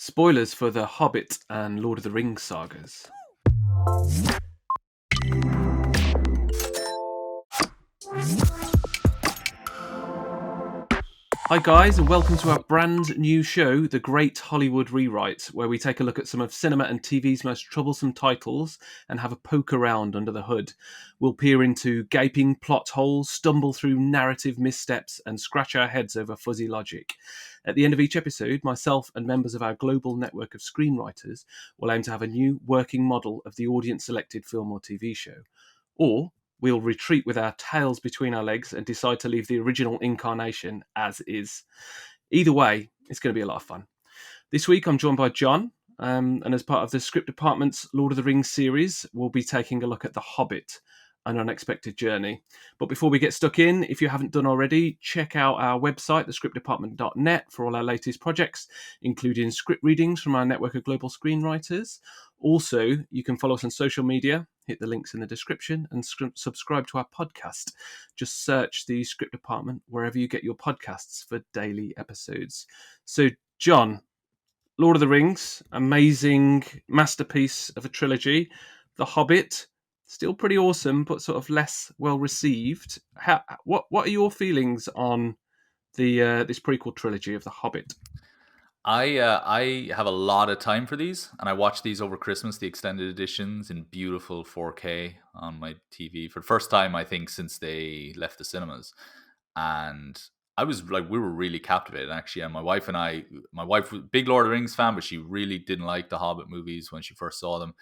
Spoilers for the Hobbit and Lord of the Rings sagas. Hi guys, and welcome to our brand new show, The Great Hollywood Rewrite, where we take a look at some of cinema and TV's most troublesome titles and have a poke around under the hood. We'll peer into gaping plot holes, stumble through narrative missteps, and scratch our heads over fuzzy logic. At the end of each episode, myself and members of our global network of screenwriters will aim to have a new working model of the audience-selected film or TV show. Or we'll retreat with our tails between our legs and decide to leave the original incarnation as is. Either way, it's going to be a lot of fun. This week, I'm joined by John, and as part of the script department's Lord of the Rings series, we'll be taking a look at The Hobbit, An Unexpected Journey. But before we get stuck in, if you haven't done already, check out our website, thescriptdepartment.net, for all our latest projects, including script readings from our network of global screenwriters. Also, you can follow us on social media, hit the links in the description, and subscribe to our podcast. Just search the Script Department wherever you get your podcasts for daily episodes. So, John, Lord of the Rings, amazing masterpiece of a trilogy. The Hobbit, still pretty awesome, but sort of less well received. What are your feelings on the this prequel trilogy of The Hobbit? I have a lot of time for these, and I watched these over Christmas, the extended editions in beautiful 4K on my TV for the first time, I think, since they left the cinemas. And I was like, we were really captivated, actually. And my wife was a big Lord of the Rings fan, but she really didn't like the Hobbit movies when she first saw them.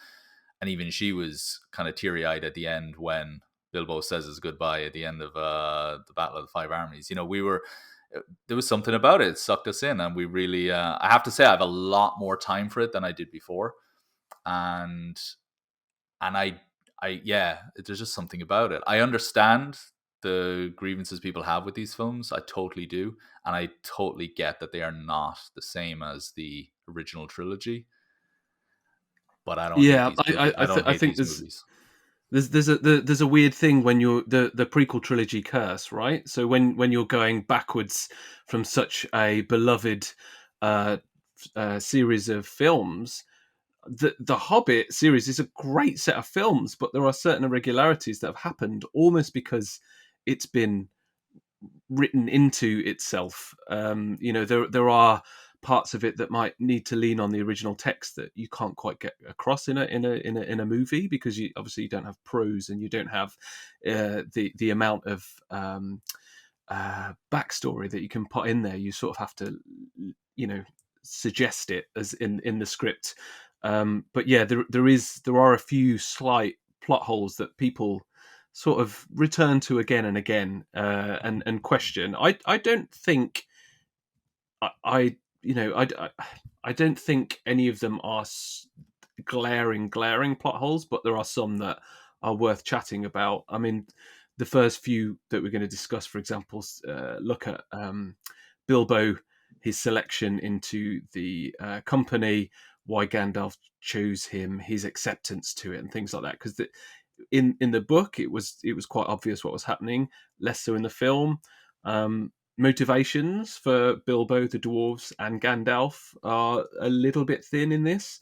And even she was kind of teary eyed at the end when Bilbo says his goodbye at the end of the Battle of the Five Armies. There was something about it. It sucked us in, and we really I have to say I have a lot more time for it than I did before. And yeah, there's just something about it. I understand the grievances people have with these films. I totally do, and I totally get that they are not the same as the original trilogy. But I don't hate Yeah, these movies. I don't I hate think these movies. there's a weird thing when you're the prequel trilogy curse, right? So when you're going backwards from such a beloved uh, series of films, the Hobbit series is a great set of films, but there are certain irregularities that have happened almost because it's been written into itself. There are parts of it that might need to lean on the original text that you can't quite get across in a movie, because you obviously you don't have prose and you don't have the amount of backstory that you can put in there. You sort of have to, suggest it as in the script. But yeah, there are a few slight plot holes that people sort of return to again and again, and question. I don't think I you know I don't think any of them are glaring plot holes, but there are some that are worth chatting about. I mean, the first few that we're going to discuss, for example, look at Bilbo, his selection into the company, why Gandalf chose him, his acceptance to it, and things like that. Because in the book, it was quite obvious what was happening. Less so in the film. Motivations for Bilbo, the dwarves, and Gandalf are a little bit thin in this.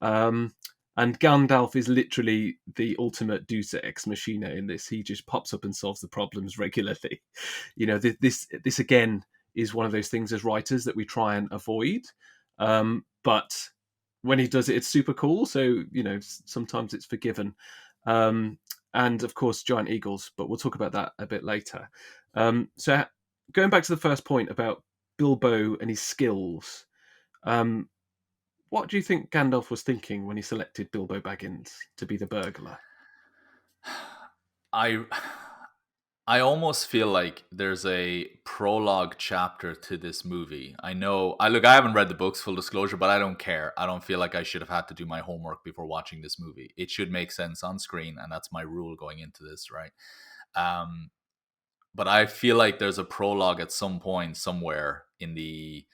And Gandalf is literally the ultimate deus ex machina in this. He just pops up and solves the problems regularly. This again is one of those things as writers that we try and avoid. But when he does it, it's super cool. So, sometimes it's forgiven. And of course, giant eagles, but we'll talk about that a bit later. So going back to the first point about Bilbo and his skills, what do you think Gandalf was thinking when he selected Bilbo Baggins to be the burglar? I I almost feel like there's a prologue chapter to this movie. I know I haven't read the books, full disclosure, but I don't care. I don't feel like I should have had to do my homework before watching this movie. It should make sense on screen, and that's my rule going into this, right? Um but I feel like there's a prologue at some point somewhere in the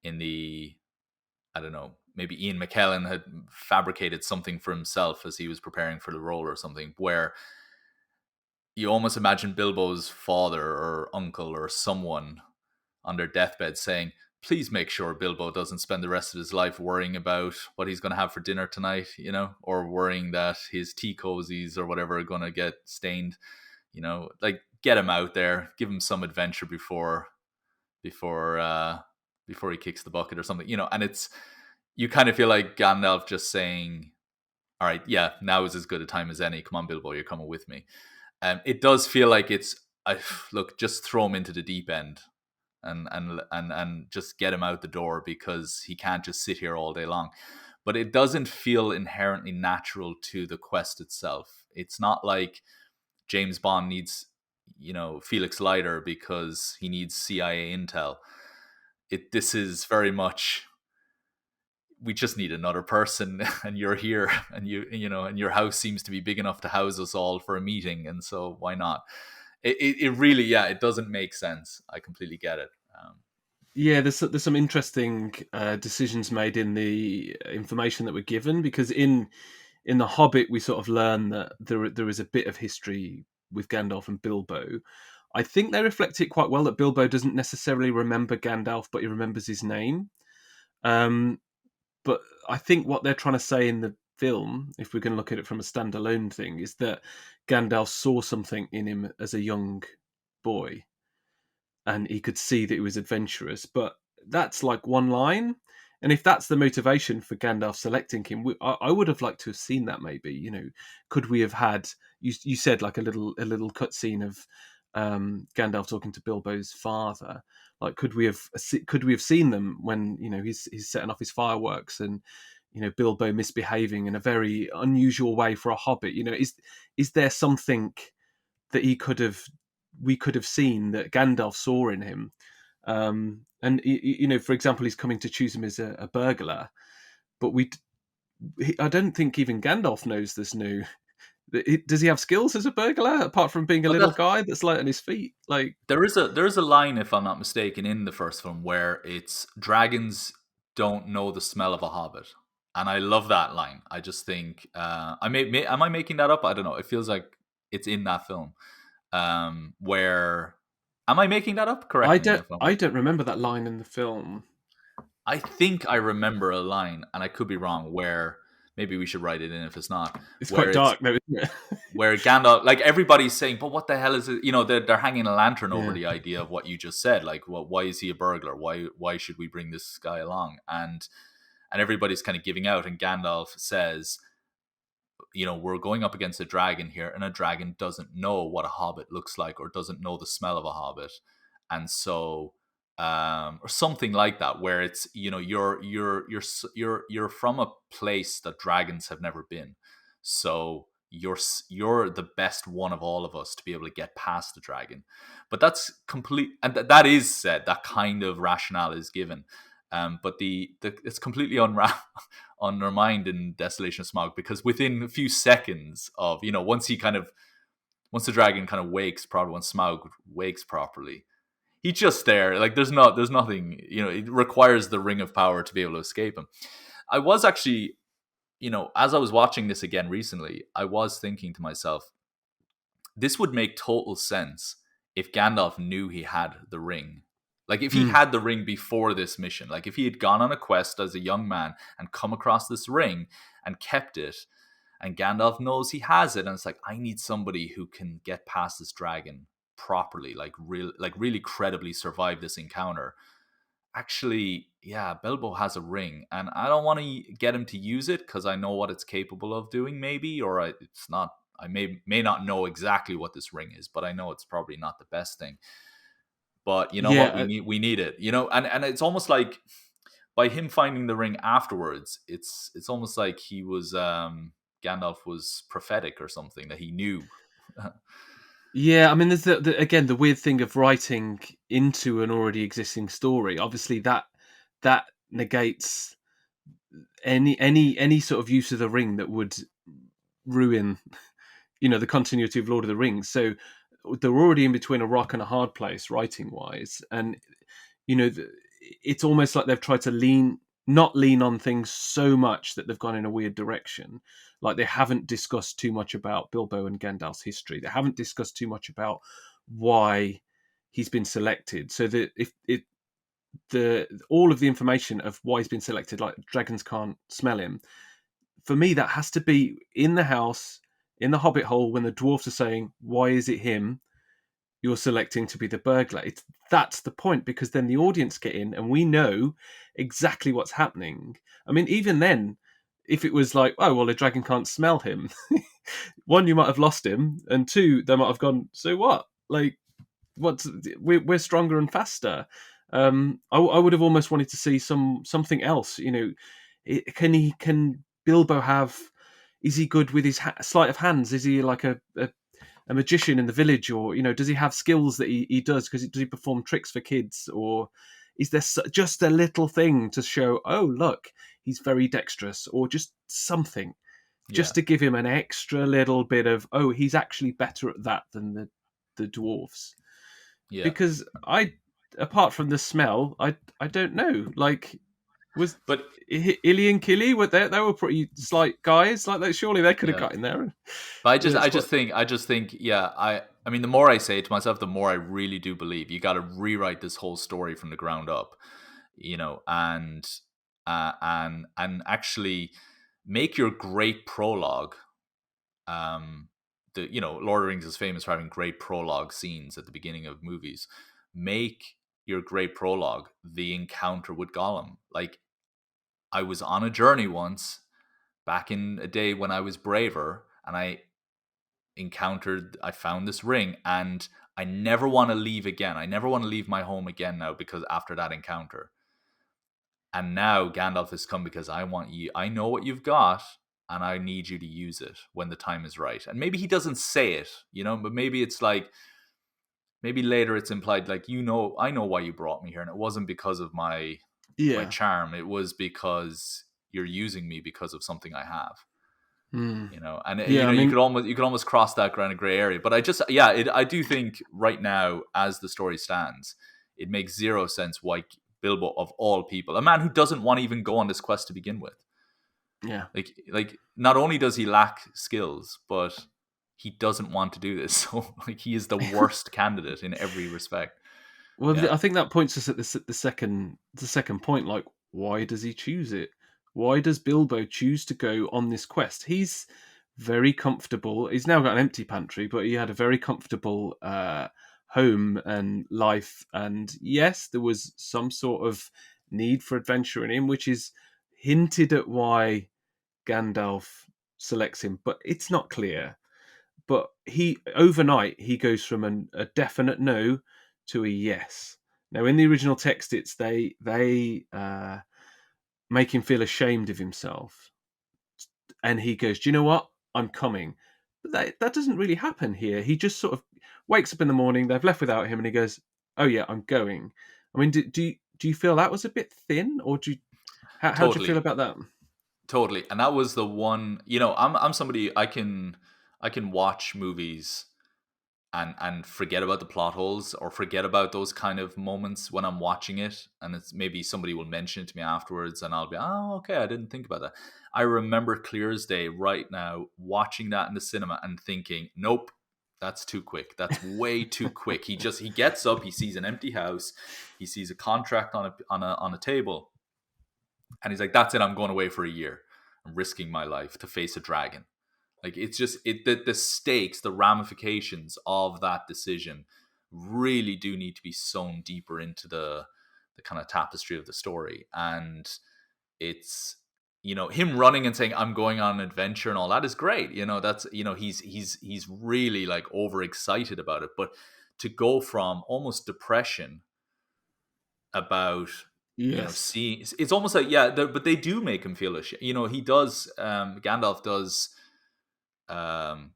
I don't know, maybe Ian McKellen had fabricated something for himself as he was preparing for the role or something, where you almost imagine Bilbo's father or uncle or someone on their deathbed saying, please make sure Bilbo doesn't spend the rest of his life worrying about what he's going to have for dinner tonight, or worrying that his tea cozies or whatever are going to get stained. Like, get him out there, give him some adventure before uh before he kicks the bucket or something. And it's, you kind of feel like Gandalf just saying, all right, yeah, now is as good a time as any. Come on, Bilbo, you're coming with me. It does feel like it's, look, just throw him into the deep end and just get him out the door, because he can't just sit here all day long. But it doesn't feel inherently natural to the quest itself. It's not like James Bond needs, Felix Leiter because he needs CIA intel. This is very much, we just need another person, and you're here, and and your house seems to be big enough to house us all for a meeting, and so why not? It really, yeah, it doesn't make sense. I completely get it. Yeah, there's some interesting decisions made in the information that we're given, because in the Hobbit we sort of learn that there is a bit of history with Gandalf and Bilbo. I think they reflect it quite well that Bilbo doesn't necessarily remember Gandalf, but he remembers his name. Um, but I think what they're trying to say in the film, if we're going to look at it from a standalone thing, is that Gandalf saw something in him as a young boy, and he could see that he was adventurous. But that's like one line, and if that's the motivation for Gandalf selecting him, I would have liked to have seen that. Maybe, could we have had, you said, like a little cutscene of Gandalf talking to Bilbo's father? Like, could we have seen them when he's setting off his fireworks, and Bilbo misbehaving in a very unusual way for a hobbit? Is there something that we could have seen that Gandalf saw in him? And for example, he's coming to choose him as a burglar, but I don't think even Gandalf knows this new. Does he have skills as a burglar apart from being a But little guy that's light on his feet? Like, there is a line, if I'm not mistaken, in the first film where it's dragons don't know the smell of a hobbit, and I love that line. I just think, am I making that up? I don't know. It feels like it's in that film. Where, am I making that up? I Correct me don't if I'm I wrong. don't remember that line in the film. I think I remember a line, and I could be wrong, where maybe we should write it in if it's not, It's where quite it's dark, though, isn't it? where Gandalf, like, everybody's saying, but what the hell is it? They're hanging a lantern over Yeah. the idea of what you just said. Like, why is he a burglar? Why should we bring this guy along? And everybody's kind of giving out, and Gandalf says, we're going up against a dragon here, and a dragon doesn't know what a hobbit looks like, or doesn't know the smell of a hobbit. And so, or something like that, where it's, you're from a place that dragons have never been, so you're the best one of all of us to be able to get past the dragon. But that's complete, and that is said, that kind of rationale is given. But the it's completely undermined in Desolation of Smaug, because within a few seconds of, once the dragon kind of wakes properly, once Smaug wakes properly, he's just there. Like, there's nothing, it requires the ring of power to be able to escape him. I was actually, as I was watching this again recently, I was thinking to myself, this would make total sense if Gandalf knew he had the ring. Like, if he Mm. had the ring before this mission, like if he had gone on a quest as a young man and come across this ring and kept it, and Gandalf knows he has it, and it's like, I need somebody who can get past this dragon properly, like really credibly survive this encounter. Actually, yeah, Bilbo has a ring, and I don't want to get him to use it because I know what it's capable of doing, maybe, or it's not. I may not know exactly what this ring is, but I know it's probably not the best thing. But you know Yeah, what? We need it. And it's almost like, by him finding the ring afterwards, it's almost like he was, Gandalf was prophetic or something, that he knew. yeah. I mean, there's again the weird thing of writing into an already existing story. Obviously, that negates any sort of use of the ring that would ruin the continuity of Lord of the Rings. So they're already in between a rock and a hard place writing wise, and you know it's almost like they've tried to not lean on things so much that they've gone in a weird direction. Like, they haven't discussed too much about Bilbo and Gandalf's history. They haven't discussed too much about why he's been selected. So that if the all of the information of why he's been selected, like dragons can't smell him. For me, that has to be in the house in the Hobbit hole when the dwarves are saying, "Why is it him you're selecting to be the burglar?" That's the point, because then the audience get in and we know exactly what's happening. I mean, even then, if it was like, oh well, a dragon can't smell him, one, you might have lost him, and two, they might have gone, so what? Like, what's we're stronger and faster. I would have almost wanted to see something else. You know, can Bilbo have? Is he good with his sleight of hands? Is he like a magician in the village, or does he have skills that he does? Because does he perform tricks for kids, or is there just a little thing to show? Oh, look, he's very dexterous, or just something, Yeah, just to give him an extra little bit of, oh, he's actually better at that than the dwarves. yeah. Because apart from the smell, I don't know. Like, was But Illy and Killy, were they were pretty slight guys. Like, surely they could have yeah, got in there. but It's quite, I just think, yeah. I mean, the more I say it to myself, the more I really do believe you got to rewrite this whole story from the ground up, and actually make your great prologue. Lord of the Rings is famous for having great prologue scenes at the beginning of movies. Make your great prologue the encounter with Gollum. Like, I was on a journey once back in a day when I was braver, and I found this ring, and I never want to leave again. I never want to leave my home again now, because after that encounter. And now Gandalf has come because I know what you've got, and I need you to use it when the time is right. And maybe he doesn't say it, but maybe it's like, maybe later it's implied, like, I know why you brought me here, and it wasn't because of my yeah. charm. It was because you're using me because of something I have. Hmm. And Yeah, I you mean, could almost cross that kind of gray area. But I do think right now, as the story stands, it makes zero sense why Bilbo, of all people, a man who doesn't want to even go on this quest to begin with, yeah. like not only does he lack skills, but he doesn't want to do this. So, like, he is the worst candidate in every respect. Well, Yeah, I think that points us at the second point. Like, why does he choose it? Why does Bilbo choose to go on this quest? He's very comfortable. He's now got an empty pantry, but he had a very comfortable home and life. And yes, there was some sort of need for adventure in him, which is hinted at why Gandalf selects him, but it's not clear. But he overnight he goes from a definite no to a yes. Now, in the original text, it's they make him feel ashamed of himself, and he goes, "Do you know what? I'm coming." But that doesn't really happen here. He just sort of wakes up in the morning. They've left without him, and he goes, "Oh yeah, I'm going." I mean, do you feel that was a bit thin, or how do you feel totally. about that? Totally. And that was the one, I'm somebody, I can watch movies and forget about the plot holes, or forget about those kind of moments when I'm watching it, and it's maybe somebody will mention it to me afterwards, and I'll be, oh, okay, I didn't think about that. I remember clear as day right now watching that in the cinema and thinking, nope, that's too quick. That's way too quick. He gets up, he sees an empty house, he sees a contract on a table, and he's like, that's it, I'm going away for a year. I'm risking my life to face a dragon. Like, it's just the stakes, the ramifications of that decision really do need to be sewn deeper into the kind of tapestry of the story. And it's, him running and saying, I'm going on an adventure and all that is great. That's, he's really, like, overexcited about it. But to go from almost depression about, Yes. seeing, it's almost like, yeah, but they do make him feel ashamed. He does, Gandalf does, um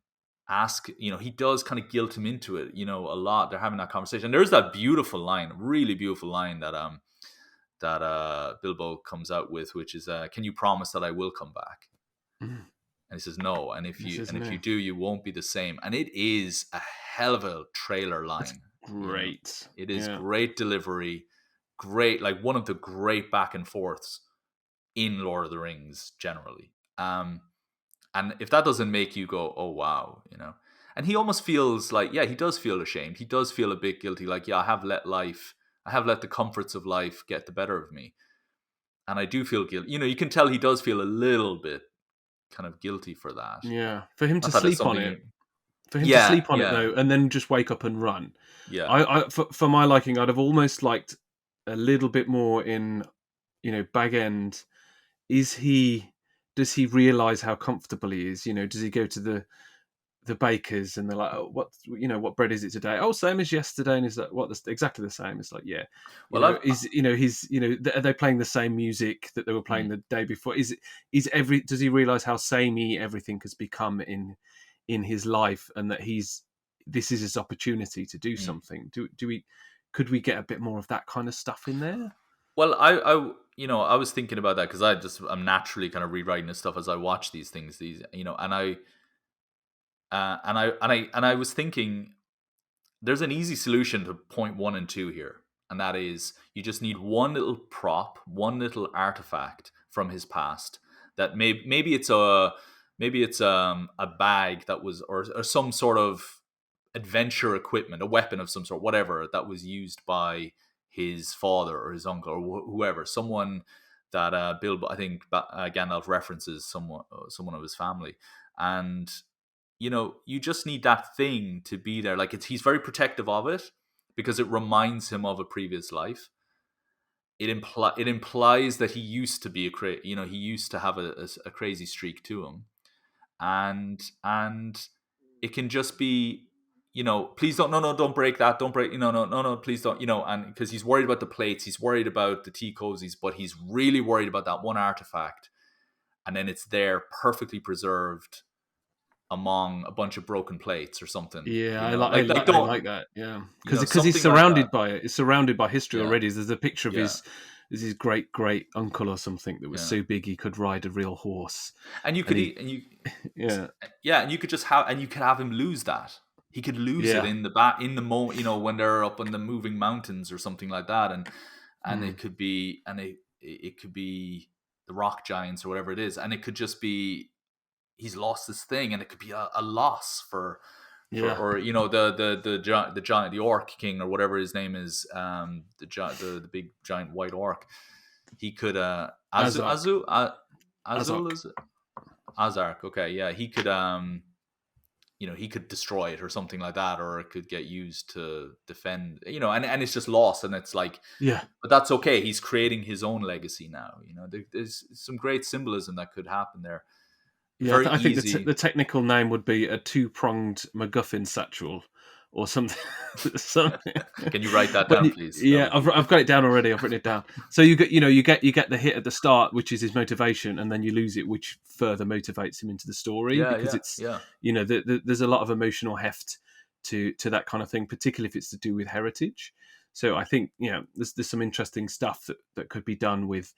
he does kind of guilt him into it, a lot. They're having that conversation. There's that beautiful line, really beautiful line, that Bilbo comes out with, which is, can you promise that I will come back? Mm. And he says no, and if This you is and if you no. do, you won't be the same. And it is a hell of a trailer That's line. great. It is Yeah. great delivery, great, like, one of the great back and forths in Lord of the Rings generally. And if that doesn't make you go, oh wow, and he almost feels like, yeah, he does feel ashamed. He does feel a bit guilty, like, yeah, I have let life I have let the comforts of life get the better of me. And I do feel guilty. You can tell he does feel a little bit kind of guilty for that. Yeah, for him to Not that it's sleep on something. it. For him to Yeah, sleep on it yeah, though, and then just wake up and run. yeah. For my liking, I'd have almost liked a little bit more in, Bag End. Does he realize how comfortable he is? Does he go to the bakers and they're like, oh, what bread is it today? Oh, same as yesterday. And he's like, what? That's exactly the same. It's like, yeah, Well, I've. are they playing the same music that they were playing Mm, the day before? Does he realize how samey everything has become in his life, and that this is his opportunity to do mm. something? Could we get a bit more of that kind of stuff in there? Well, I was thinking about that because I'm naturally kind of rewriting this stuff as I watch these things. And I was thinking there's an easy solution to point 1 and 2 here, and that is you just need one little prop, one little artifact from his past that maybe it's a bag that was or some sort of adventure equipment, a weapon of some sort, whatever that was used by his father or his uncle or whoever, someone that Bilbo, I think Gandalf references someone of his family, and you just need that thing to be there. Like he's very protective of it because it reminds him of a previous life. It implies that he used to be he used to have a crazy streak to him, and it can just be, please don't, no, don't break that, don't break, no, please don't, and because he's worried about the plates, he's worried about the tea cozies, but he's really worried about that one artifact, and then it's there perfectly preserved among a bunch of broken plates or something, Yeah, I don't, like that. Yeah, because he's something like that. surrounded by it. He's surrounded by history Yeah, already. There's a picture of yeah, his great great uncle or something that was yeah. so big he could ride a real horse, And you and could eat, and you, yeah, yeah, and you could just have, and you could have him lose that. He could lose it yeah, in the moment, when they're up in the moving mountains or something like that, and mm, it could be, it could be the rock giants or whatever it is, and it could just be he's lost this thing, and it could be a loss yeah, or the giant, the orc king or whatever his name is, the big giant white orc. He could Azark, Azul, Azark. is it? Azark. Okay, yeah, he could he could destroy it or something like that, or it could get used to defend, and it's just lost, and it's like, Yeah, but that's okay. He's creating his own legacy now. There's some great symbolism that could happen there. yeah. Very I think easy. the technical name would be a two-pronged MacGuffin satchel or something. something. Can you write that But down, please? That yeah, would I've be. got it down already. I've written it down. So you get the hit at the start, which is his motivation, and then you lose it, which further motivates him into the story, Yeah, because yeah, it's yeah. there's a lot of emotional heft to that kind of thing, particularly if it's to do with heritage. So I think there's some interesting stuff that could be done with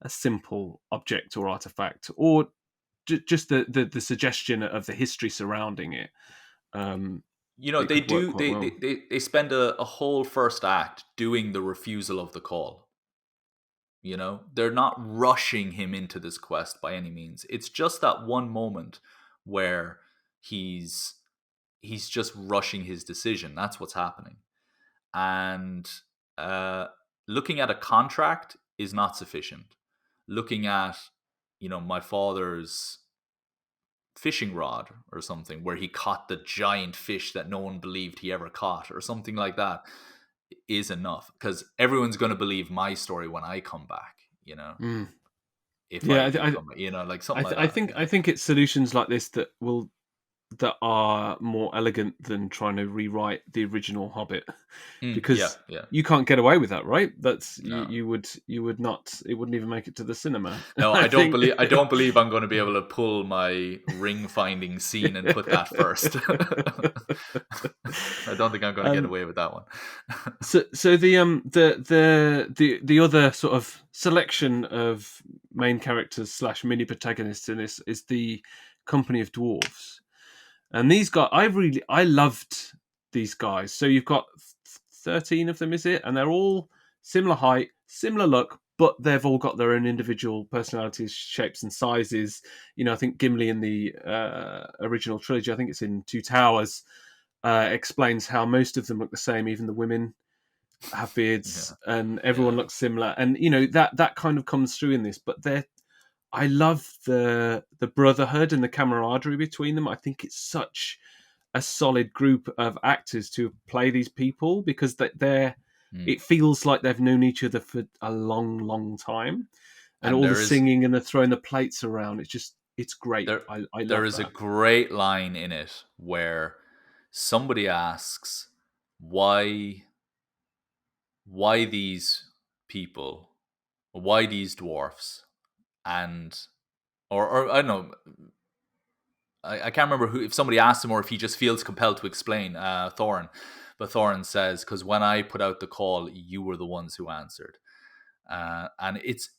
a simple object or artifact, or just the suggestion of the history surrounding it. Um, it They could work do. quite well. They spend a whole first act doing the refusal of the call. They're not rushing him into this quest by any means. It's just that one moment where he's just rushing his decision. That's what's happening. And uh, looking at a contract is not sufficient. Looking at, my father's fishing rod or something where he caught the giant fish that no one believed he ever caught or something like that is enough, because everyone's going to believe my story when I come back, Mm. if I Yeah, do come back, like something like I that. think it's solutions like this that are more elegant than trying to rewrite the original Hobbit, Yeah, because yeah. you can't get away with that, right? That's No. you would not, it wouldn't even make it to the cinema. No, I think. I don't believe I'm going to be able to pull my ring finding scene and put that first. I don't think I'm going to get um, away with that one. so the other sort of selection of main characters slash mini protagonists in this is the company of dwarves. And these guys, I loved these guys. So you've got 13 of them, is it? And they're all similar height, similar look, but they've all got their own individual personalities, shapes, and sizes. I think Gimli in the original trilogy, I think it's in Two Towers, explains how most of them look the same, even the women. have beards Yeah. and everyone Yeah. looks similar, and you know that kind of comes through in this. But they're I love the brotherhood and the camaraderie between them. I think it's such a solid group of actors to play these people because they're Mm. it feels like they've known each other for a long, long time, and And all the singing and the throwing the plates around. It's great. there I there love is a that. great line in it where somebody asks why these people, why these dwarfs, and or I don't know, I can't remember who, if somebody asked him or if he just feels compelled to explain, Thorin. But Thorin says, because when I put out the call, you were the ones who answered. And it's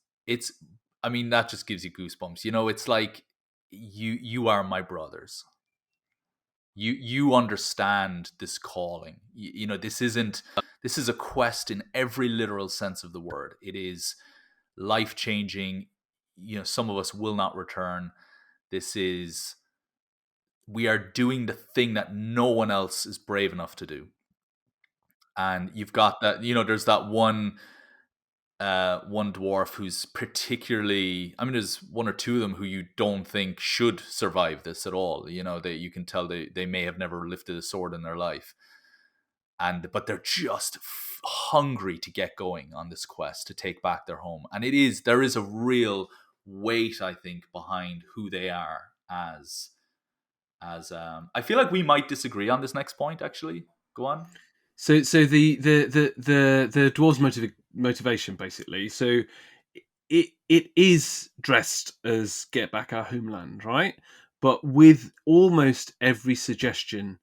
I mean, that just gives you goosebumps. You know, it's like you are my brothers. You understand this calling. You know, this is a quest in every literal sense of the word. It is life changing. You know, some of us will not return. This is We are doing the thing that no one else is brave enough to do. And you've got that, you know, there's that one dwarf who's particularly, I mean, there's one or two of them who you don't think should survive this at all. You know, you can tell they may have never lifted a sword in their life. But they're just hungry to get going on this quest to take back their home. And there is a real weight, I think, behind who they are as I feel like we might disagree on this next point. Actually, go on. So the dwarves' motivation basically. So it is dressed as get back our homeland, right? But with almost every suggestion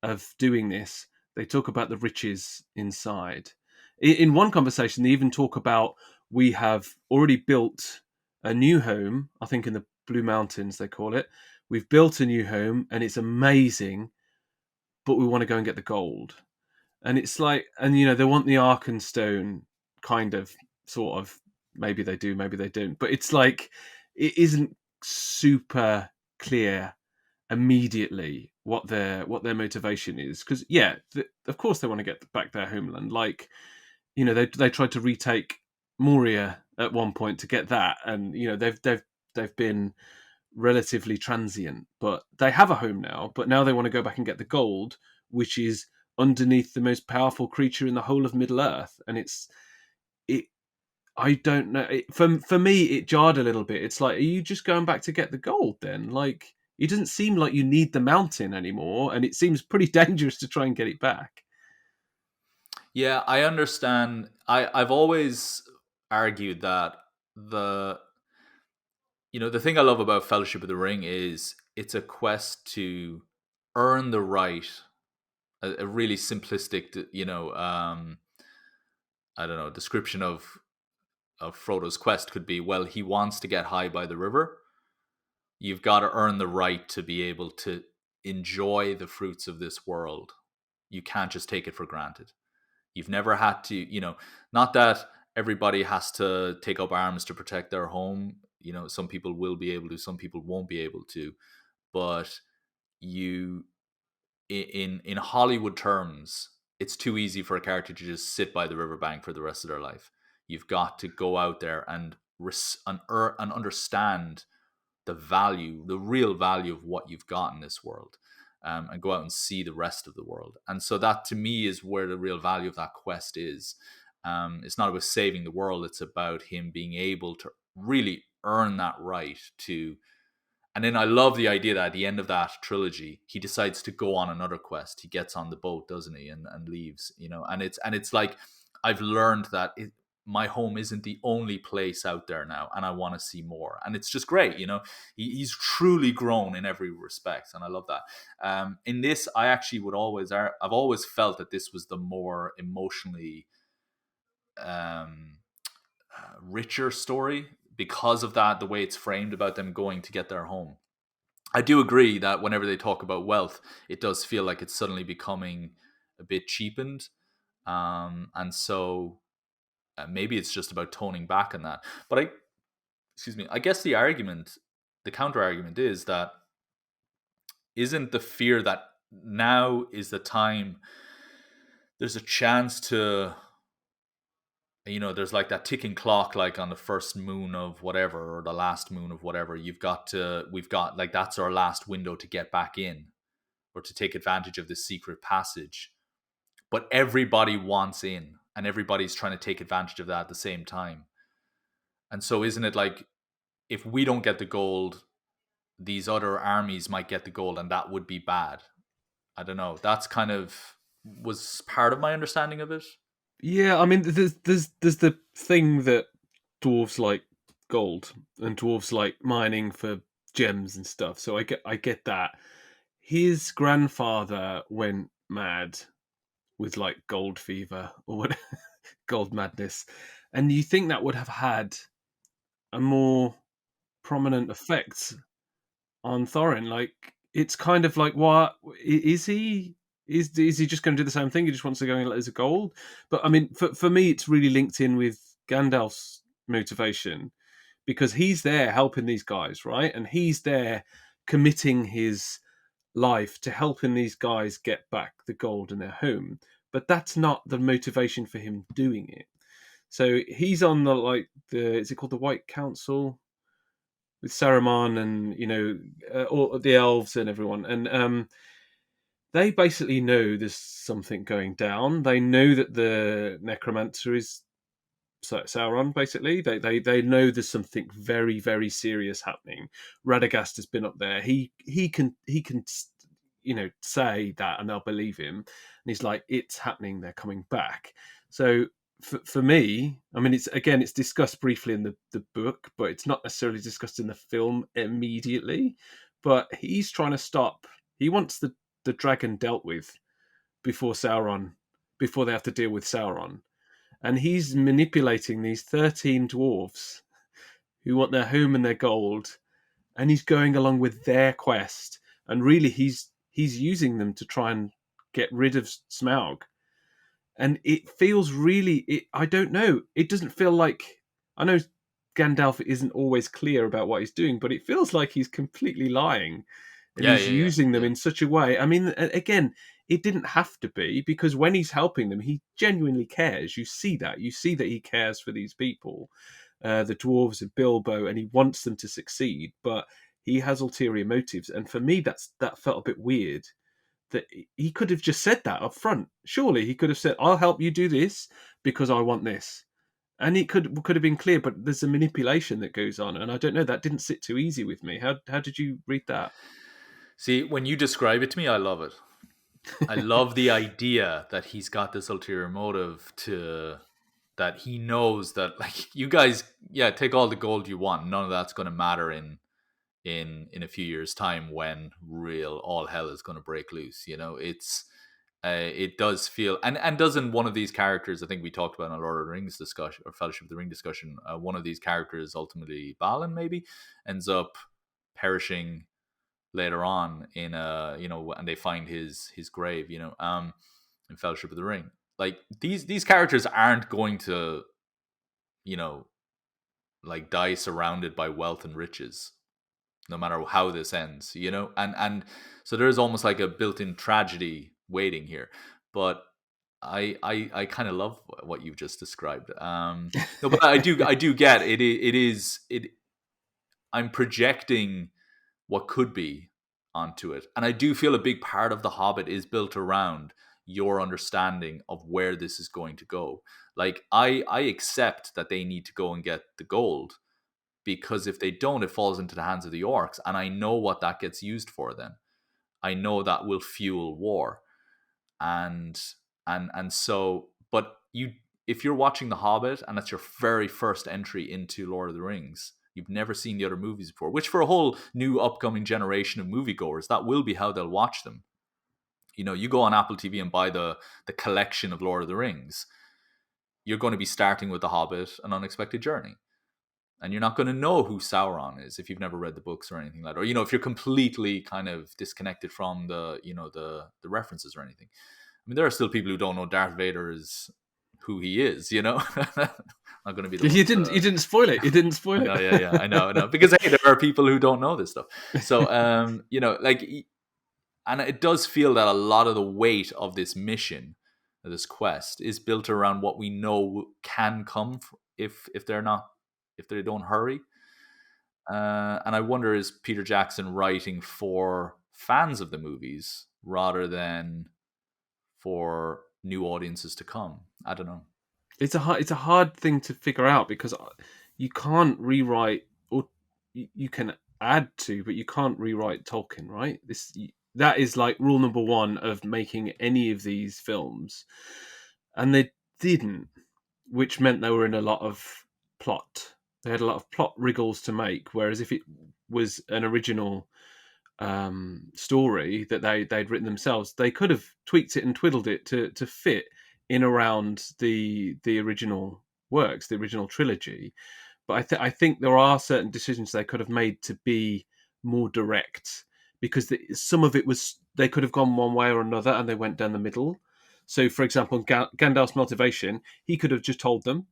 of doing this, they talk about the riches inside. In one conversation, they even talk about we have already built a new home. I think in the Blue Mountains they call it. We've built a new home and it's amazing, but we want to go and get the gold. And it's like, and you know, they want the Arkenstone, kind of, sort of. Maybe they do, maybe they don't. But it's like it isn't super clear immediately what their motivation is, because yeah, of course they want to get back their homeland. Like, you know, they tried to retake Moria at one point to get that, and you know they've been relatively transient, but they have a home now. But now they want to go back and get the gold, which is underneath the most powerful creature in the whole of Middle Earth. And it. I don't know. For me, it jarred a little bit. It's like, are you just going back to get the gold then? Like, it doesn't seem like you need the mountain anymore, and it seems pretty dangerous to try and get it back. Yeah, I understand. I've always argued that the the thing I love about Fellowship of the Ring is it's a quest to earn the right. A really simplistic, I don't know, description of Frodo's quest could be, well, he wants to get high by the river. You've got to earn the right to be able to enjoy the fruits of this world. You can't just take it for granted. You've never had to, not that everybody has to take up arms to protect their home. You know, some people will be able to, some people won't be able to. But you, in Hollywood terms, it's too easy for a character to just sit by the riverbank for the rest of their life. You've got to go out there and and understand the value, the real value of what you've got in this world, and go out and see the rest of the world. And so that, to me, is where the real value of that quest is. It's not about saving the world; it's about him being able to really earn that right to. And then I love the idea that at the end of that trilogy, he decides to go on another quest. He gets on the boat, doesn't he, and leaves. And it's like, I've learned that my home isn't the only place out there now, and I want to see more. And it's just great. He's truly grown in every respect, and I love that. In this, I actually I've always felt that this was the more emotionally um, richer story because of that, the way it's framed about them going to get their home. I do agree that whenever they talk about wealth, it does feel like it's suddenly becoming a bit cheapened. And so maybe it's just about toning back on that. But excuse me, I guess the counter argument is that isn't the fear that now is the time there's a chance to there's like that ticking clock, like on the first moon of whatever or the last moon of whatever. We've got like that's our last window to get back in or to take advantage of this secret passage. But everybody wants in, and everybody's trying to take advantage of that at the same time. And so, isn't it like if we don't get the gold, these other armies might get the gold, and that would be bad? I don't know. That's kind of was part of my understanding of it. Yeah, I mean, there's the thing that dwarves like gold and dwarves like mining for gems and stuff. So I get that. His grandfather went mad with like gold fever or what, gold madness, and you think that would have had a more prominent effect on Thorin. Like it's kind of like, what is he? Is he just going to do the same thing? He just wants to go in as a gold. But I mean, for me, it's really linked in with Gandalf's motivation because he's there helping these guys, right? And he's there committing his life to helping these guys get back the gold in their home. But that's not the motivation for him doing it. So he's on the is it called the White Council with Saruman and all the elves and everyone, and they basically know there's something going down. They know that the necromancer is Sauron. Basically, they know there's something very very serious happening. Radagast has been up there. He can say that and they'll believe him. And he's like, it's happening. They're coming back. So for me, I mean, it's discussed briefly in the book, but it's not necessarily discussed in the film immediately. But he's trying to stop. He wants the dragon dealt with before before they have to deal with Sauron, and he's manipulating these 13 dwarves who want their home and their gold, and he's going along with their quest. And really, he's using them to try and get rid of Smaug. And it feels really, I don't know, it doesn't feel like, I know Gandalf isn't always clear about what he's doing, but it feels like he's completely lying, and Yeah, he's yeah, yeah, using them yeah. in such a way. I mean, again, it didn't have to be, because when he's helping them, he genuinely cares. You see that he cares for these people, the dwarves and Bilbo, and he wants them to succeed, but he has ulterior motives. And for me, that felt a bit weird, that he could have just said that up front. Surely he could have said, I'll help you do this because I want this. And it could have been clear, but there's a manipulation that goes on, and I don't know. That didn't sit too easy with me. How did you read that? See, when you describe it to me, I love it. I love the idea that he's got this ulterior motive to that he knows that like you guys, yeah, take all the gold you want. None of that's going to matter in a few years' time when real all hell is going to break loose. It's it does feel and doesn't one of these characters, I think we talked about in a Lord of the Rings discussion or Fellowship of the Ring discussion, one of these characters, ultimately Balin maybe, ends up perishing later on in and they find his grave, in Fellowship of the Ring. Like these characters aren't going to, you know, like die surrounded by wealth and riches, no matter how this ends, and so there's almost like a built-in tragedy waiting here. But I kind of love what you've just described. No, but I do get it. It is it. I'm projecting what could be onto it. And I do feel a big part of The Hobbit is built around your understanding of where this is going to go. Like I accept that they need to go and get the gold, because if they don't, it falls into the hands of the orcs, and I know what that gets used for then. I know that will fuel war. And so, but you, if you're watching The Hobbit and that's your very first entry into Lord of the Rings, you've never seen the other movies before, which for a whole new upcoming generation of moviegoers, that will be how they'll watch them. You go on Apple TV and buy the collection of Lord of the Rings, you're going to be starting with The Hobbit, An Unexpected Journey. And you're not going to know who Sauron is if you've never read the books or anything like that. Or, if you're completely kind of disconnected from the references or anything. I mean, there are still people who don't know Darth Vader is who he is, Not going to be the You ones didn't. You didn't spoil it. You didn't spoil I it. know, yeah, I know. Because hey, there are people who don't know this stuff. So, like, and it does feel that a lot of the weight of this mission this quest, is built around what we know can come if they're not, if they don't hurry. And I wonder, is Peter Jackson writing for fans of the movies rather than for new audiences to come? I don't know. It's a hard thing to figure out because you can't rewrite, or you can add to, but you can't rewrite Tolkien, right? That is like rule number one of making any of these films, and they didn't, which meant they were in a lot of plot. They had a lot of plot wriggles to make, whereas if it was an original story that they'd written themselves, they could have tweaked it and twiddled it to fit in around the original works, the original trilogy. But I think there are certain decisions they could have made to be more direct, because some of it was, they could have gone one way or another and they went down the middle. So, for example, Gandalf's motivation, he could have just told them,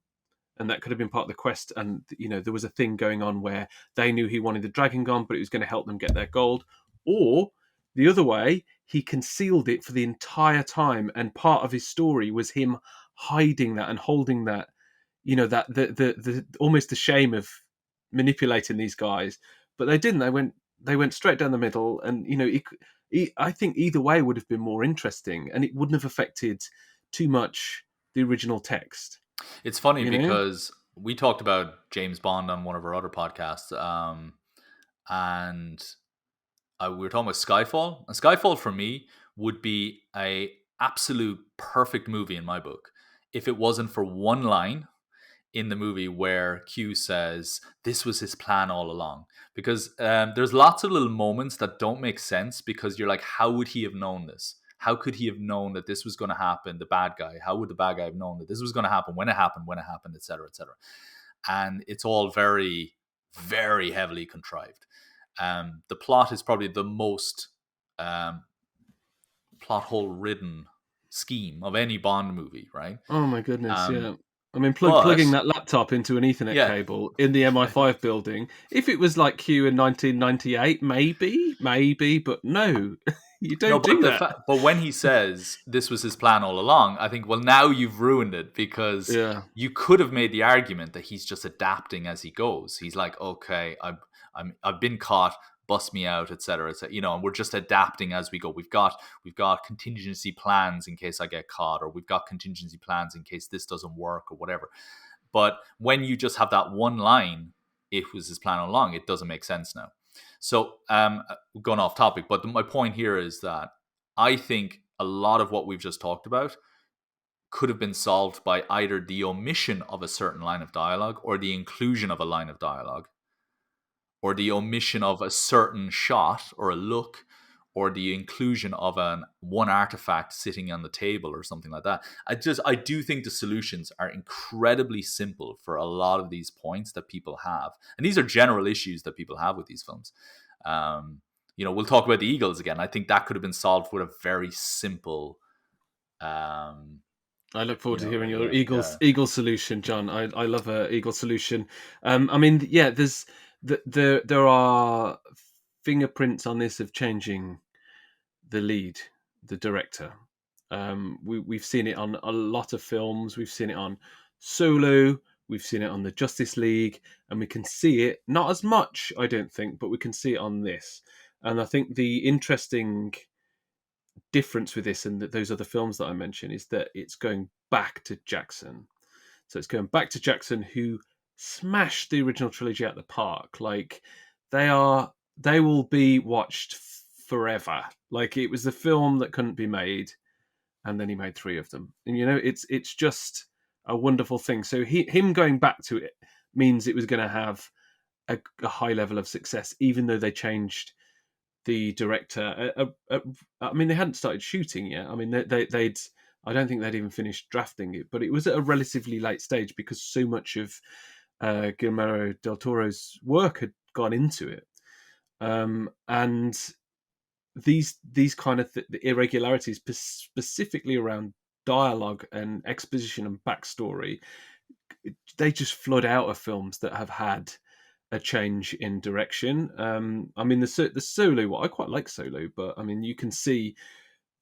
and that could have been part of the quest. And there was a thing going on where they knew he wanted the dragon gone, but it was going to help them get their gold. Or the other way, he concealed it for the entire time, and part of his story was him hiding that and holding that. That the almost the shame of manipulating these guys, but they didn't. They went straight down the middle, and I think either way would have been more interesting, and it wouldn't have affected too much the original text. It's funny You know. because we talked about James Bond on one of our other podcasts, and we were talking about Skyfall. And Skyfall for me would be a absolute perfect movie in my book if it wasn't for one line in the movie where Q says this was his plan all along. Because there's lots of little moments that don't make sense, because you're like, how would he have known this? How could he have known that this was going to happen? The bad guy. How would the bad guy have known that this was going to happen, when it happened, etc., etc. And it's all very, very heavily contrived. The plot is probably the most plot hole ridden scheme of any Bond movie, right? Oh my goodness, yeah. I mean, But plugging that laptop into an Ethernet yeah, cable in the MI5 building. If it was like Q in 1998, maybe, but no, you no, don't but do that. but when he says this was his plan all along, I think, well, now you've ruined it, because Yeah, you could have made the argument that he's just adapting as he goes. He's like, okay, I've been caught, bust me out, etc., etc. And we're just adapting as we go. We've got contingency plans in case I get caught, or we've got contingency plans in case this doesn't work, or whatever. But when you just have that one line, it was his plan all along, it doesn't make sense now. So, going off topic, but my point here is that I think a lot of what we've just talked about could have been solved by either the omission of a certain line of dialogue, or the inclusion of a line of dialogue, or the omission of a certain shot or a look, or the inclusion of one artifact sitting on the table or something like that. I do think the solutions are incredibly simple for a lot of these points that people have, and these are general issues that people have with these films. We'll talk about the Eagles again. I think that could have been solved with a very simple. I look forward to hearing your Yeah. Eagle solution, John. I love a Eagle solution. I mean, yeah, there are fingerprints on this of changing the lead, the director. We've seen it on a lot of films. We've seen it on Solo. We've seen it on the Justice League, and we can see it, not as much, I don't think, but we can see it on this. And I think the interesting difference with this and those other films that I mentioned is that it's going back to Jackson. So it's going back to Jackson, who smashed the original trilogy out the park. Like they will be watched forever. Like it was the film that couldn't be made, and then he made three of them. And it's just a wonderful thing. So him going back to it means it was going to have a high level of success, even though they changed the director. I mean, they hadn't started shooting yet. I mean, they'd. I don't think they'd even finished drafting it, but it was at a relatively late stage because so much of Guillermo del Toro's work had gone into it, and these kind of the irregularities, specifically around dialogue and exposition and backstory, they just flood out of films that have had a change in direction. I mean, the Solo one, I quite like Solo, but I mean, you can see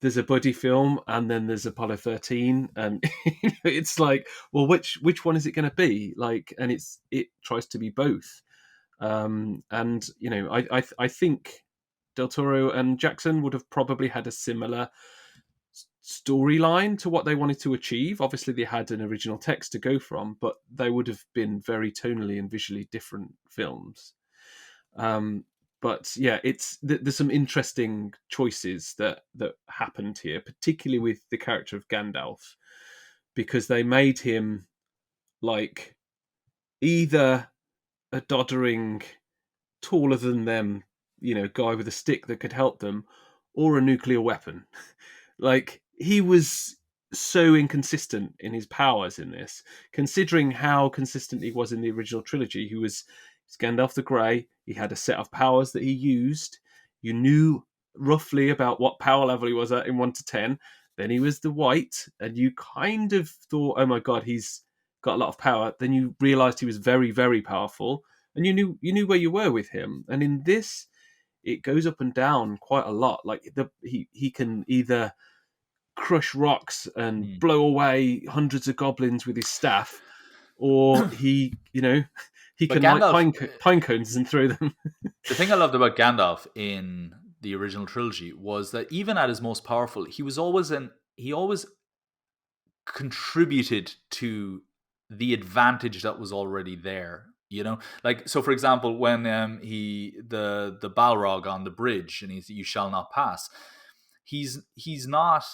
there's a buddy film and then there's Apollo 13, and it's like, well, which one is it going to be? Like, and it tries to be both. And I think Del Toro and Jackson would have probably had a similar storyline to what they wanted to achieve. Obviously, they had an original text to go from, but they would have been very tonally and visually different films. Um, but yeah, there's some interesting choices that happened here, particularly with the character of Gandalf, because they made him like either a doddering, taller than them, guy with a stick that could help them, or a nuclear weapon. Like, he was so inconsistent in his powers in this, considering how consistent he was in the original trilogy. He's Gandalf the Grey. He had a set of powers that he used. You knew roughly about what power level he was at in 1 to 10. Then he was the White, and you kind of thought, oh my god, he's got a lot of power. Then you realised he was very, very powerful, and you knew where you were with him. And in this, it goes up and down quite a lot. Like, he can either crush rocks and Hmm. blow away hundreds of goblins with his staff, or he But can light Gandalf, pine cones and throw them. the thing I loved about Gandalf in the original trilogy was that even at his most powerful, he always contributed to the advantage that was already there. Like, so for example, when the Balrog on the bridge, and he's "you shall not pass," he's not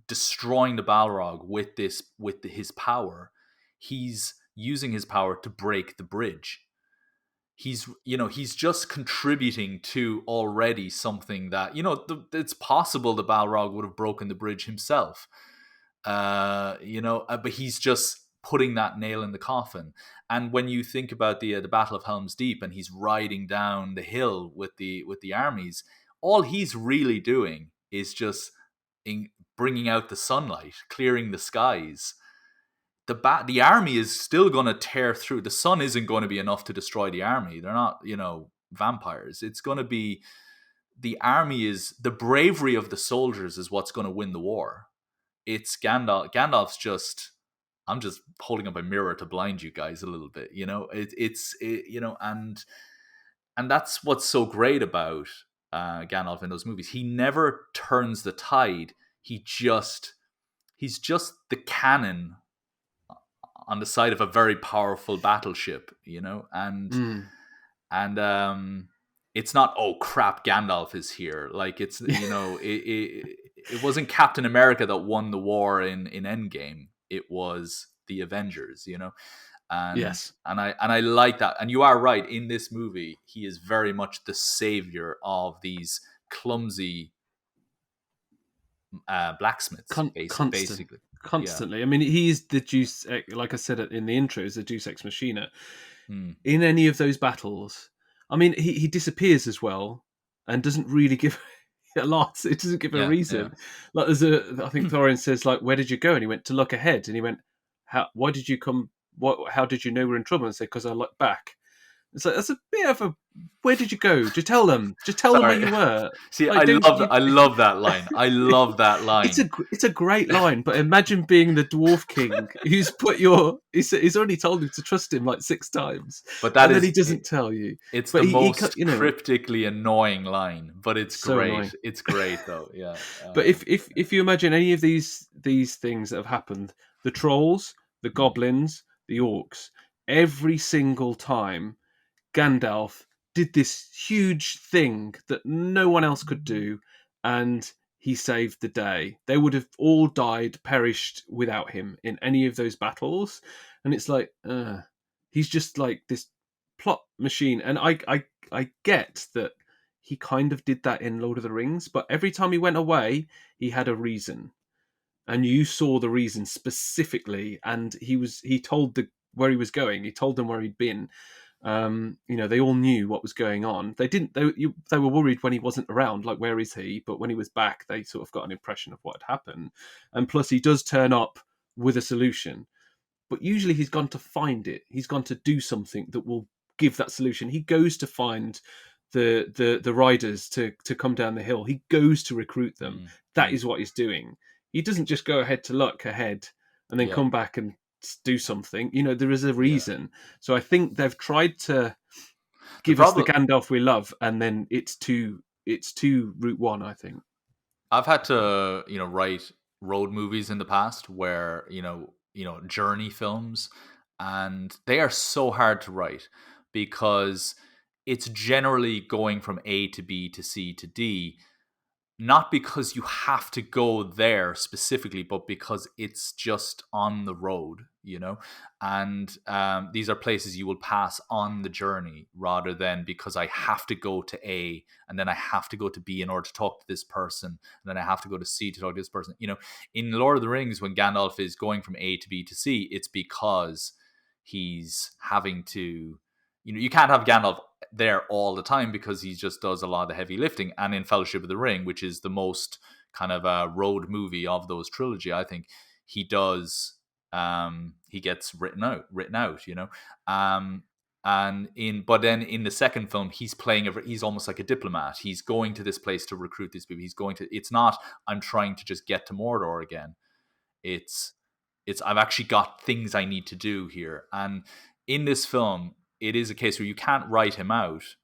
destroying the Balrog with his power. He's using his power to break the bridge. He's just contributing to already something that, it's possible the Balrog would have broken the bridge himself. But he's just putting that nail in the coffin. And when you think about the Battle of Helm's Deep, and he's riding down the hill with the armies, all he's really doing is just bringing out the sunlight, clearing the skies. The army is still going to tear through. The sun isn't going to be enough to destroy the army. They're not, vampires. It's going to be the army. Is the bravery of the soldiers is what's going to win the war. It's Gandalf. Gandalf's just. I'm just holding up a mirror to blind you guys a little bit. And that's what's so great about Gandalf in those movies. He never turns the tide. He's just the cannon on the side of a very powerful battleship, and Mm. and it's not, oh crap, Gandalf is here. Like, it's it wasn't Captain America that won the war in Endgame. It was the Avengers, and Yes. I like that. And you are right, in this movie, he is very much the savior of these clumsy blacksmiths, Constant, basically. Yeah. constantly. I mean, he's the Deus, like I said in the intro, is the Deus Ex Machina. Hmm. In any of those battles, I mean, he disappears as well and doesn't really give a lot. It doesn't give a Yeah. Yeah. reason. Like, I think Thorin says, like, "Where did you go?" And he went, "To look ahead." And he went, Why did you come? How did you know we're in trouble?" And said, "Because I looked back." It's like, that's a bit of a. Where did you go? Just tell them. Just tell them where Sorry. you were. See, Like, don't you? I love that line. I love that It's line. a great line, but imagine being the dwarf king who's put he's already told you to trust him like 6 times, But that and then is he doesn't tell you. it's But the he most cryptically annoying line, but it's so great. annoying. It's great though. Yeah. But if you imagine any of these things that have happened, the trolls, the goblins, the orcs, every single time Gandalf did this huge thing that no one else could do, and he saved the day. They would have all died, perished without him in any of those battles. And it's like, he's just like this plot machine. And I get that he kind of did that in Lord of the Rings, but every time he went away, he had a reason. And you saw the reason specifically, and he told where he was going. He told them where he'd been. They all knew what was going on. They didn't. They were worried when he wasn't around, like, where is he? But when he was back, they sort of got an impression of what had happened. And plus, he does turn up with a solution, but usually he's gone to find it. He's gone to do something that will give that solution. He goes to find the riders to come down the hill. He goes to recruit them. Mm. that is what he's doing. He doesn't just go ahead to look ahead and then Yeah, come back and do something. There is a yeah. reason. So I think they've tried to The give us the problem Gandalf we love, and then it's too Route One. I think. I've had to, write road movies in the past where, journey films, and they are so hard to write because it's generally going from A to B to C to D, not because you have to go there specifically, but because it's just on the road, and these are places you will pass on the journey rather than because I have to go to A and then I have to go to B in order to talk to this person, and then I have to go to C to talk to this person. In Lord of the Rings, when Gandalf is going from A to B to C, it's because he's having to, you can't have Gandalf there all the time because he just does a lot of the heavy lifting. And in Fellowship of the Ring, which is the most kind of a road movie of those trilogy, I think he does. He gets written out. But then in the second film, he's almost like a diplomat. He's going to this place to recruit these people. It's not, I'm trying to just get to Mordor again. It's I've actually got things I need to do here. And in this film, it is a case where you can't write him out,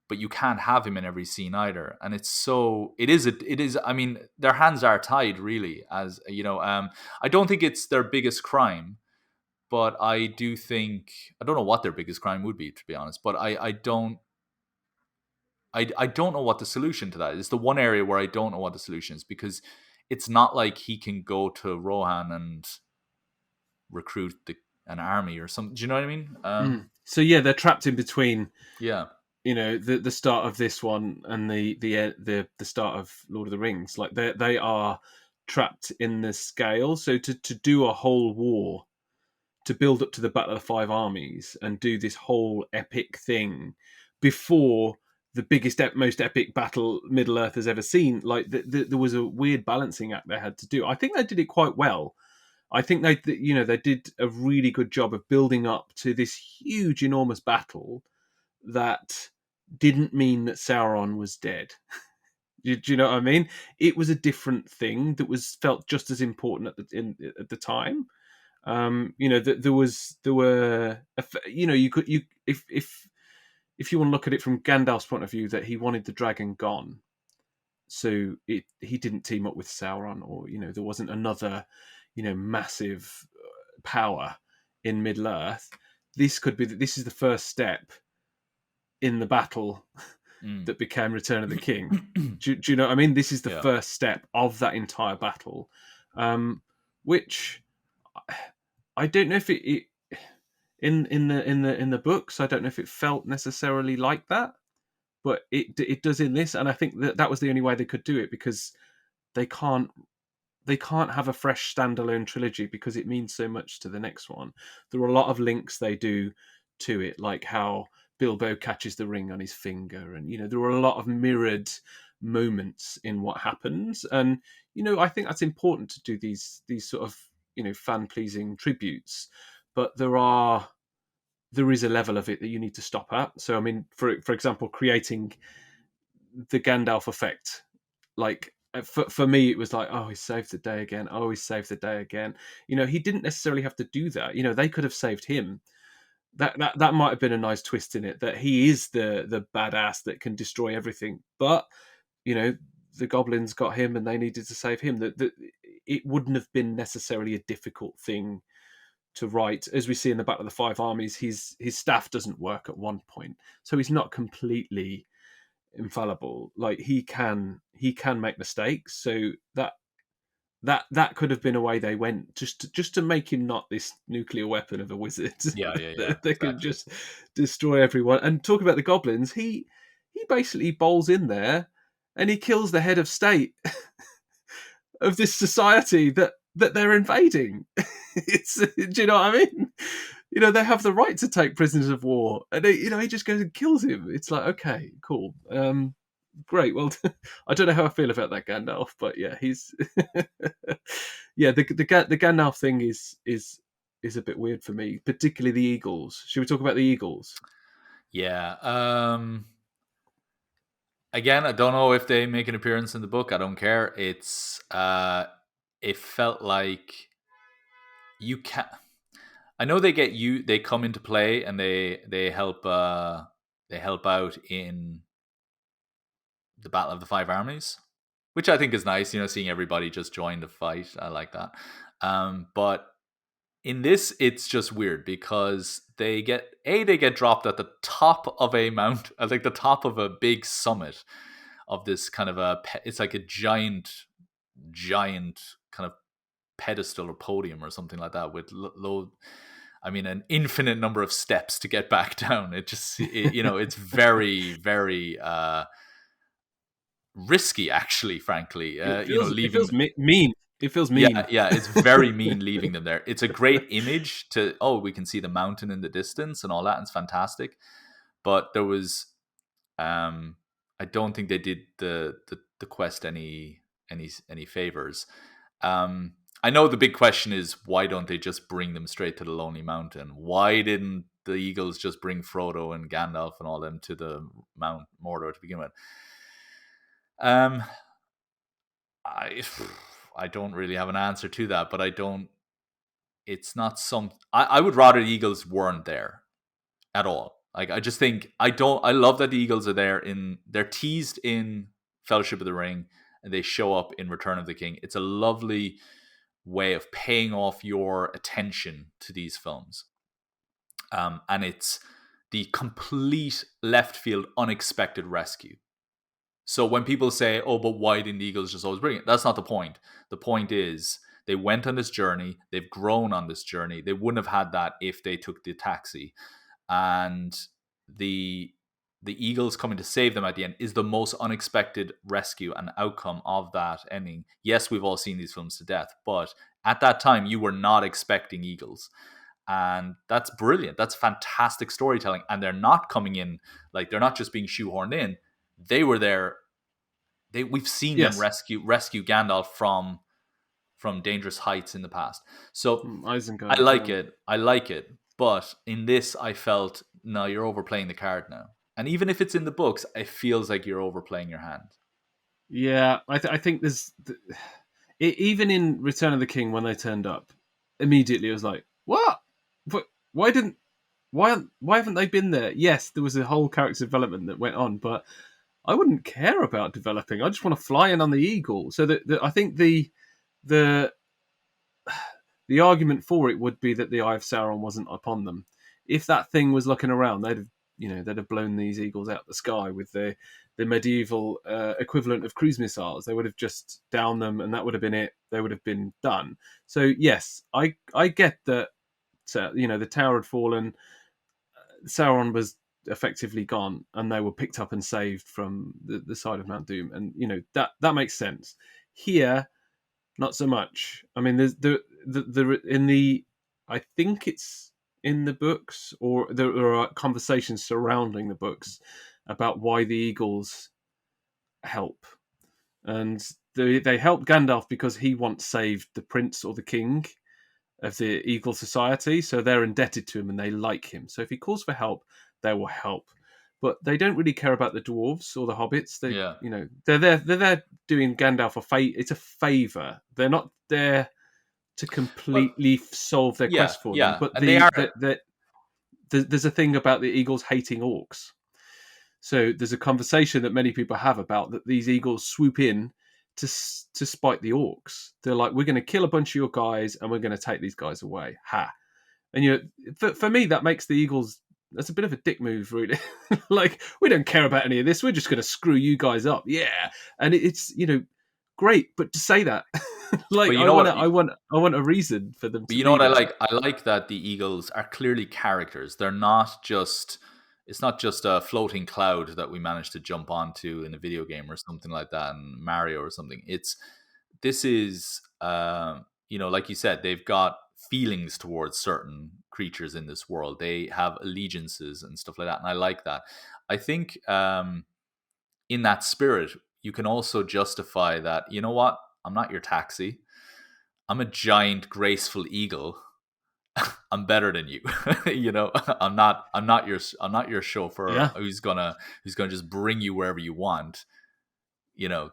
but you can't have him in every scene either. And I mean, their hands are tied really, as I don't think it's their biggest crime, but I don't know what their biggest crime would be, to be honest, but I don't know what the solution to that is. It's the one area where I don't know what the solution is, because it's not like he can go to Rohan and recruit an army or something. Do you know what I mean? So yeah, they're trapped in between. Yeah. The start of this one and the start of Lord of the Rings. Like they are trapped in the scale. So to do a whole war, to build up to the Battle of the Five Armies and do this whole epic thing before the biggest, most epic battle Middle Earth has ever seen. Like there was a weird balancing act they had to do. I think they did it quite well. I think they did a really good job of building up to this huge, enormous battle that didn't mean that Sauron was dead. Do you know what I mean? It was a different thing that was felt just as important at the time. There were, you could, if you want to look at it from Gandalf's point of view, that he wanted the dragon gone, so he didn't team up with Sauron, or there wasn't another massive power in Middle Earth. This is the first step in the battle that became Return of the King. Do you know what I mean? This is the first step of that entire battle, which I don't know if it in the books. I don't know if it felt necessarily like that, but it does in this, and I think that was the only way they could do it, because they can't have a fresh standalone trilogy because it means so much to the next one. There are a lot of links they do to it, like how Bilbo catches the ring on his finger, and there are a lot of mirrored moments in what happens, and I think that's important to do these sort of fan pleasing tributes, but there is a level of it that you need to stop at. So I mean, for example, creating the Gandalf effect, like for me, it was like, oh, he saved the day again. Oh, he saved the day again. He didn't necessarily have to do that. They could have saved him. That might have been a nice twist in it, that he is the badass that can destroy everything. But the goblins got him, and they needed to save him. That it wouldn't have been necessarily a difficult thing to write. As we see in the Battle of the Five Armies, his staff doesn't work at one point, so he's not completely infallible. Like he can make mistakes, so that could have been a way they went, just to make him not this nuclear weapon of a wizard. Yeah. that could Exactly. just destroy everyone. And talk about the goblins, he basically bowls in there and he kills the head of state of this society that they're invading. Do you know what I mean? They have the right to take prisoners of war, and he just goes and kills him. It's like, okay, cool, great. Well, I don't know how I feel about that Gandalf, but yeah, he's yeah. The Gandalf thing is a bit weird for me, particularly the Eagles. Should we talk about the Eagles? Yeah. again, I don't know if they make an appearance in the book. I don't care. It felt like you can. I know they get you. They come into play and they help. They help out in the Battle of the Five Armies, which I think is nice. Seeing everybody just join the fight. I like that. But in this, it's just weird because they get dropped at the top of a mount, like the top of a big summit of this kind of it's like a giant kind of pedestal or podium or something like that with low. I mean, an infinite number of steps to get back down. It's very, very risky, actually. Frankly, It leaving. feels mean. It feels Yeah, mean. yeah, it's very mean leaving them there. It's a great image we can see the mountain in the distance and all that, and it's fantastic. But there was, I don't think they did the quest any favors. I know the big question is, why don't they just bring them straight to the Lonely Mountain? Why didn't the Eagles just bring Frodo and Gandalf and all them to the Mount Mordor to begin with? I I don't really have an answer to that, but I don't. It's not some. I would rather the Eagles weren't there at all. Like, I just think I don't. I love that the Eagles are there. They're teased in Fellowship of the Ring, and they show up in Return of the King. It's a lovely way of paying off your attention to these films, and it's the complete left field, unexpected rescue. So when people say, "Oh, but why didn't the Eagles just always bring it?" That's not the point. The point is they went on this journey. They've grown on this journey. They wouldn't have had that if they took the taxi. And the Eagles coming to save them at the end is the most unexpected rescue and outcome of that ending. Yes, we've all seen these films to death, but at that time you were not expecting Eagles. And that's brilliant. That's fantastic storytelling. And they're not coming in, like, they're not just being shoehorned in. They were there. We've seen them Yes, rescue Gandalf from dangerous heights in the past. So I Isengard. like Yeah, it. I like it. But in this, I felt, no, you're overplaying the card now. And even if it's in the books, it feels like you're overplaying your hand. yeah. I think even in Return of the King when they turned up, immediately it was like, what? But why didn't why haven't they been there? Yes, there was a whole character development that went on, but I wouldn't care about developing. I just want to fly in on the eagle. So I think the the argument for it would be that the Eye of Sauron wasn't upon them. If that thing was looking around, they'd have blown these eagles out the sky with the medieval equivalent of cruise missiles. They would have just downed them, and that would have been it. They would have been done. So yes, I get that. The tower had fallen. Sauron was effectively gone, and they were picked up and saved from the side of Mount Doom, and that makes sense. Here, not so much. I mean, there's the in the I think it's in the books, or there are conversations surrounding the books about why the Eagles help, and they help Gandalf because he once saved the prince or the king of the Eagle Society, so they're indebted to him and they like him. So if he calls for help, they will help. But they don't really care about the dwarves or the hobbits. Yeah. They're there. They're there doing Gandalf a favor. It's a favor. They're not there to Well, completely solve their yeah, quest for them. yeah. But And they are. there's a thing about the eagles hating orcs. So there's a conversation that many people have about that these eagles swoop in to spite the orcs. They're like, we're going to kill a bunch of your guys and we're going to take these guys away. Ha! And for me, that makes the eagles. That's a bit of a dick move, really. Like, we don't care about any of this. We're just going to screw you guys up. Yeah, and it's great, but to say that, like, But you know what? I want a reason for them But to you know be what I there. like? I like that the Eagles are clearly characters. They're not just. It's not just a floating cloud that we managed to jump onto in a video game or something like that, in Mario or something. This is, like you said, they've got feelings towards certain creatures in this world. They have allegiances and stuff like that, and I like that. I think, in that spirit, you can also justify that. You know what? I'm not your taxi. I'm a giant, graceful eagle, I'm better than you. I'm not your chauffeur Yeah, who's gonna just bring you wherever you want.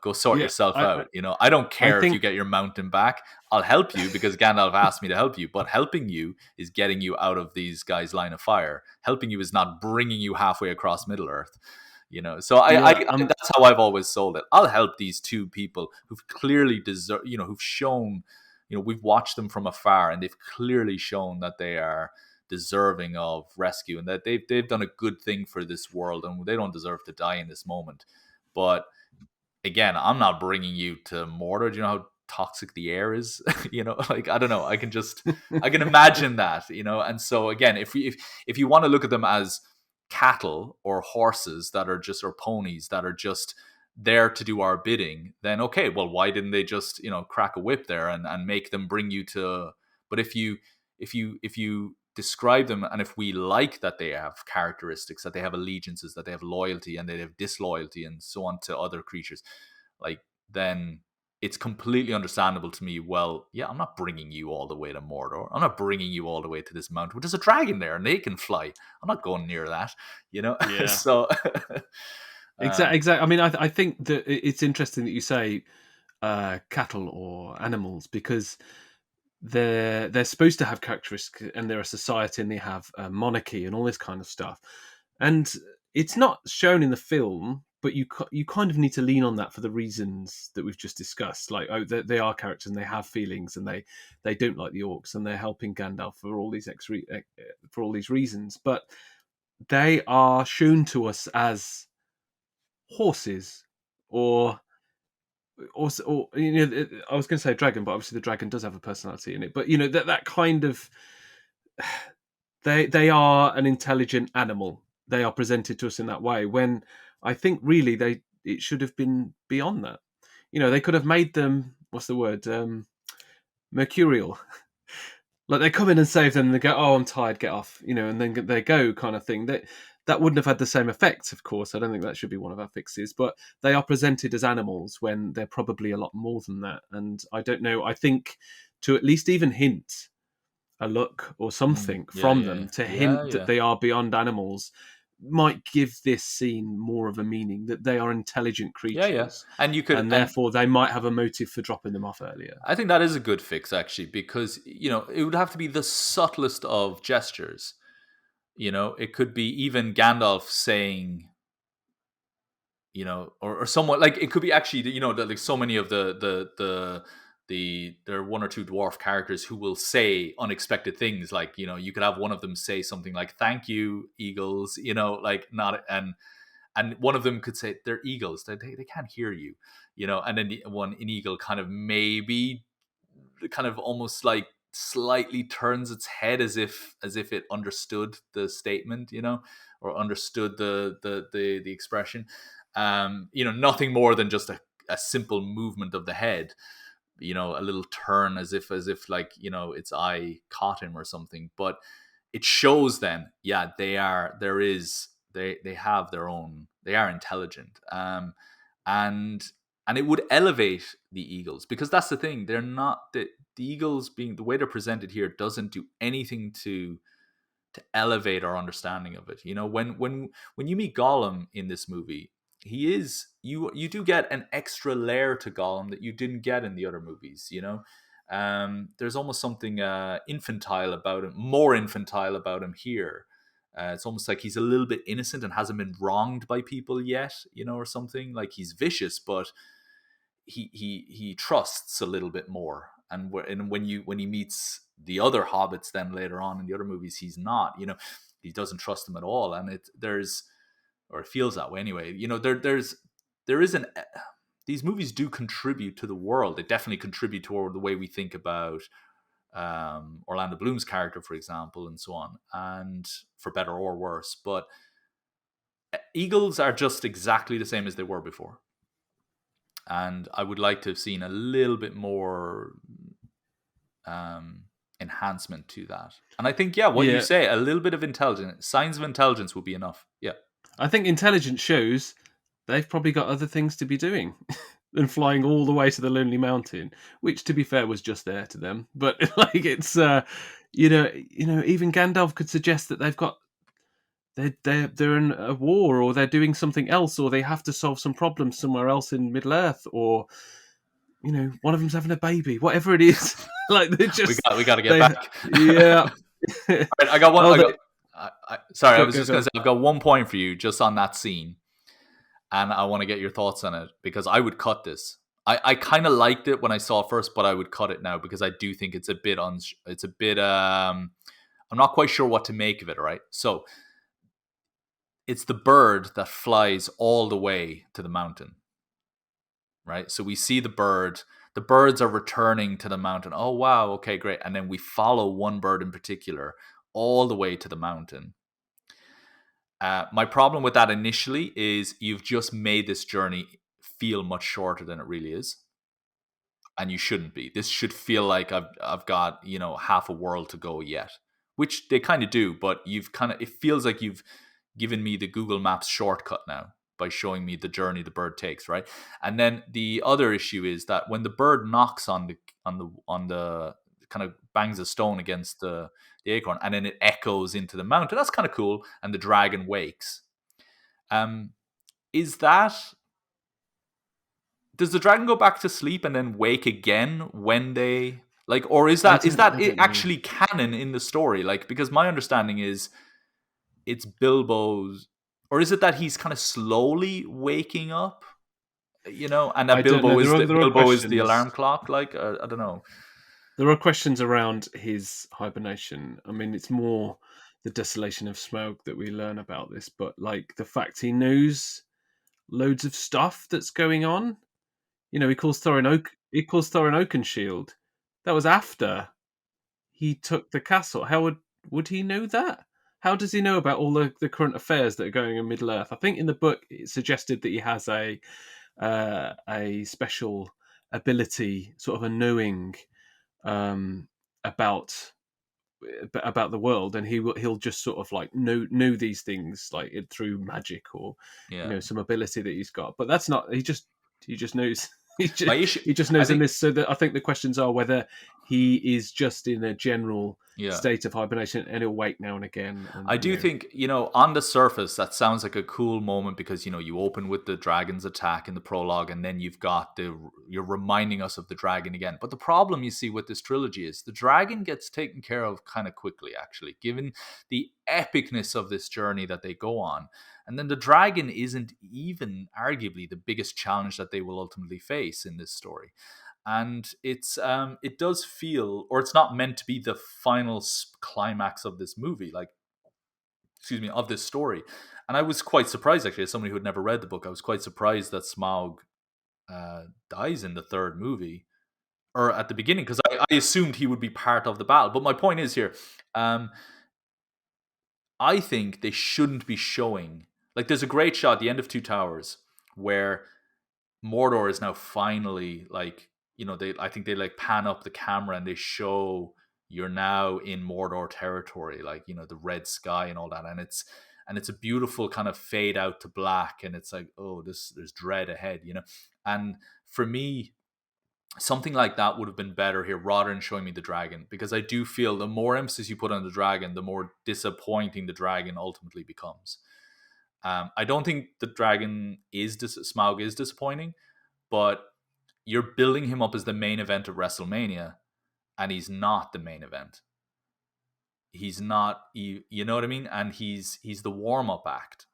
Go sort yeah. yourself I, I, out. I don't I care if you think get your mountain back. I'll help you because Gandalf asked me to help you. But helping you is getting you out of these guys' line of fire. Helping you is not bringing you halfway across Middle Earth. So yeah. that's how I've always sold it. I'll help these two people who've clearly deserve, who've shown, we've watched them from afar and they've clearly shown that they are deserving of rescue and that they've done a good thing for this world and they don't deserve to die in this moment. But again, I'm not bringing you to Mordor. Do you know how toxic the air is? Like I don't know. I can imagine that. And so again, if you want to look at them as cattle or horses that are just or ponies that are just there to do our bidding, then okay, well, why didn't they just crack a whip there and make them bring you to? But if you describe them and if we like that they have characteristics, that they have allegiances, that they have loyalty and they have disloyalty and so on to other creatures, like then it's completely understandable to me. Well, yeah, I'm not bringing you all the way to Mordor. I'm not bringing you all the way to this mountain. There's a dragon there and they can fly. I'm not going near that. Yeah, So exactly. um Exactly. I mean, I think that it's interesting that you say cattle or animals because they're supposed to have characteristics, and they're a society, and they have a monarchy, and all this kind of stuff. And it's not shown in the film, but you kind of need to lean on that for the reasons that we've just discussed. Like, oh, they are characters, and they have feelings, and they don't like the orcs, and they're helping Gandalf for all these for all these reasons. But they are shown to us as horses, or or I was going to say dragon, but obviously the dragon does have a personality in it. But that kind of they are an intelligent animal. They are presented to us in that way. When I think really it should have been beyond that. They could have made them, what's the word, mercurial. Like they come in and save them, and they go, "Oh, I'm tired, get off," and then they go, kind of thing. That wouldn't have had the same effect, of course. I don't think that should be one of our fixes. But they are presented as animals when they're probably a lot more than that. And I don't know. I think to at least even hint a look or something yeah, from yeah, them to yeah, hint that yeah. they are beyond animals might give this scene more of a meaning, that they are intelligent Yeah, yeah. creatures, And you could and and therefore they might have a motive for dropping them off earlier. I think that is a good fix actually, because it would have to be the subtlest of gestures. It could be even Gandalf saying, or somewhat like it could be actually, like so many of there are one or two dwarf characters who will say unexpected things, like you could have one of them say something like "Thank you, eagles," like not and one of them could say they're eagles, they can't hear you, and then one an eagle kind of maybe kind of almost like slightly turns its head as if it understood the statement, or understood the expression. Nothing more than just a simple movement of the head, a little turn as if like its eye caught him or something. But it shows then, yeah, they have their own, they are intelligent, and it would elevate the eagles, because that's the thing, they're not the eagles, being the way they're presented here, doesn't do anything to elevate our understanding of it. When you meet Gollum in this movie, he is you do get an extra layer to Gollum that you didn't get in the other movies. There's almost something infantile about him, more infantile about him here. It's almost like he's a little bit innocent and hasn't been wronged by people yet, or something. Like he's vicious, but he trusts a little bit more. And when he meets the other hobbits then later on in the other movies, he's not. He doesn't trust them at all, and it feels that way anyway. There is an these movies do contribute to the world. They definitely contribute toward the way we think about Orlando Bloom's character, for example, and so on, and for better or worse. But eagles are just exactly the same as they were before. And I would like to have seen a little bit more enhancement to that. And I think, yeah, what you Yeah, say, a little bit of intelligence, signs of intelligence would be enough. Yeah. I think intelligence shows they've probably got other things to be doing than flying all the way to the Lonely Mountain, which, to be fair, was just there to them. But like, it's Even Gandalf could suggest that they're in a war, or they're doing something else, or they have to solve some problems somewhere else in Middle Earth, or one of them's having a baby, whatever it is. Like they we just got to get they back. yeah. All right, I got one. Oh, Sorry, I go was go just going go. to say I've got 1 point for you just on that scene, and I want to get your thoughts on it because I would cut this. I kind of liked it when I saw it first, but I would cut it now because I do think it's a bit I'm not quite sure what to make of it. Right, so it's the bird that flies all the way to the mountain. Right, so we see the bird. The birds are returning to the mountain. Oh wow, okay, great. And then we follow one bird in particular all the way to the mountain. My problem with that initially is you've just made this journey feel much shorter than it really is, and you shouldn't be. This should feel like I've got half a world to go yet, which they kind of do. But it feels like you've given me the Google Maps shortcut now by showing me the journey the bird takes, right? And then the other issue is that when the bird knocks on the kind of bangs a stone against the acorn, and then it echoes into the mountain. That's kind of cool, and the dragon wakes. Is that Does the dragon go back to sleep and then wake again when they or is I that don't know. actually canon in the story? Like, because my understanding is it's Bilbo's, or is it that he's kind of slowly waking up? And that I don't know. There are Bilbo is the questions. alarm clock. I don't know. There are questions around his hibernation. I mean, it's more the desolation of Smaug that we learn about this, but like the fact he knows loads of stuff that's going on. He calls Thorin Oakenshield. That was after he took the castle. How would he know that? How does he know about all the current affairs that are going in Middle Earth? I think in the book it suggested that he has a special ability, sort of a knowing um, about the world, and he'll just sort of like know these things like through magic, or Yeah. some ability that he's got. But that's not. He just knows. he My just, issue, he just I knows in think, this. So that I think the questions are whether he is just in a general yeah. state of hibernation and he'll wake now and again. I And do think, on the surface, that sounds like a cool moment because, you open with the dragon's attack in the prologue, and then you're reminding us of the dragon again. But the problem you see with this trilogy is the dragon gets taken care of kind of quickly, actually, given the epicness of this journey that they go on. And then the dragon isn't even arguably the biggest challenge that they will ultimately face in this story. And it does feel, or it's not meant to be the final climax of this movie, like, excuse me, of this story. And I was quite surprised, actually, as somebody who had never read the book. I was quite surprised that Smaug dies in the third movie, or at the beginning, because I assumed he would be part of the battle. But my point is here, I think they shouldn't be showing, like, there's a great shot at the end of Two Towers where Mordor is now finally, like, I think they like pan up the camera and they show you're now in Mordor territory, like, the red sky and all that, and it's a beautiful kind of fade out to black, and it's like, oh, there's dread ahead, and for me, something like that would have been better here rather than showing me the dragon, because I do feel the more emphasis you put on the dragon, the more disappointing the dragon ultimately becomes. I don't think the dragon Smaug is disappointing, but you're building him up as the main event of WrestleMania, and he's not the main event. He's not, you know what I mean? And he's the warm-up act.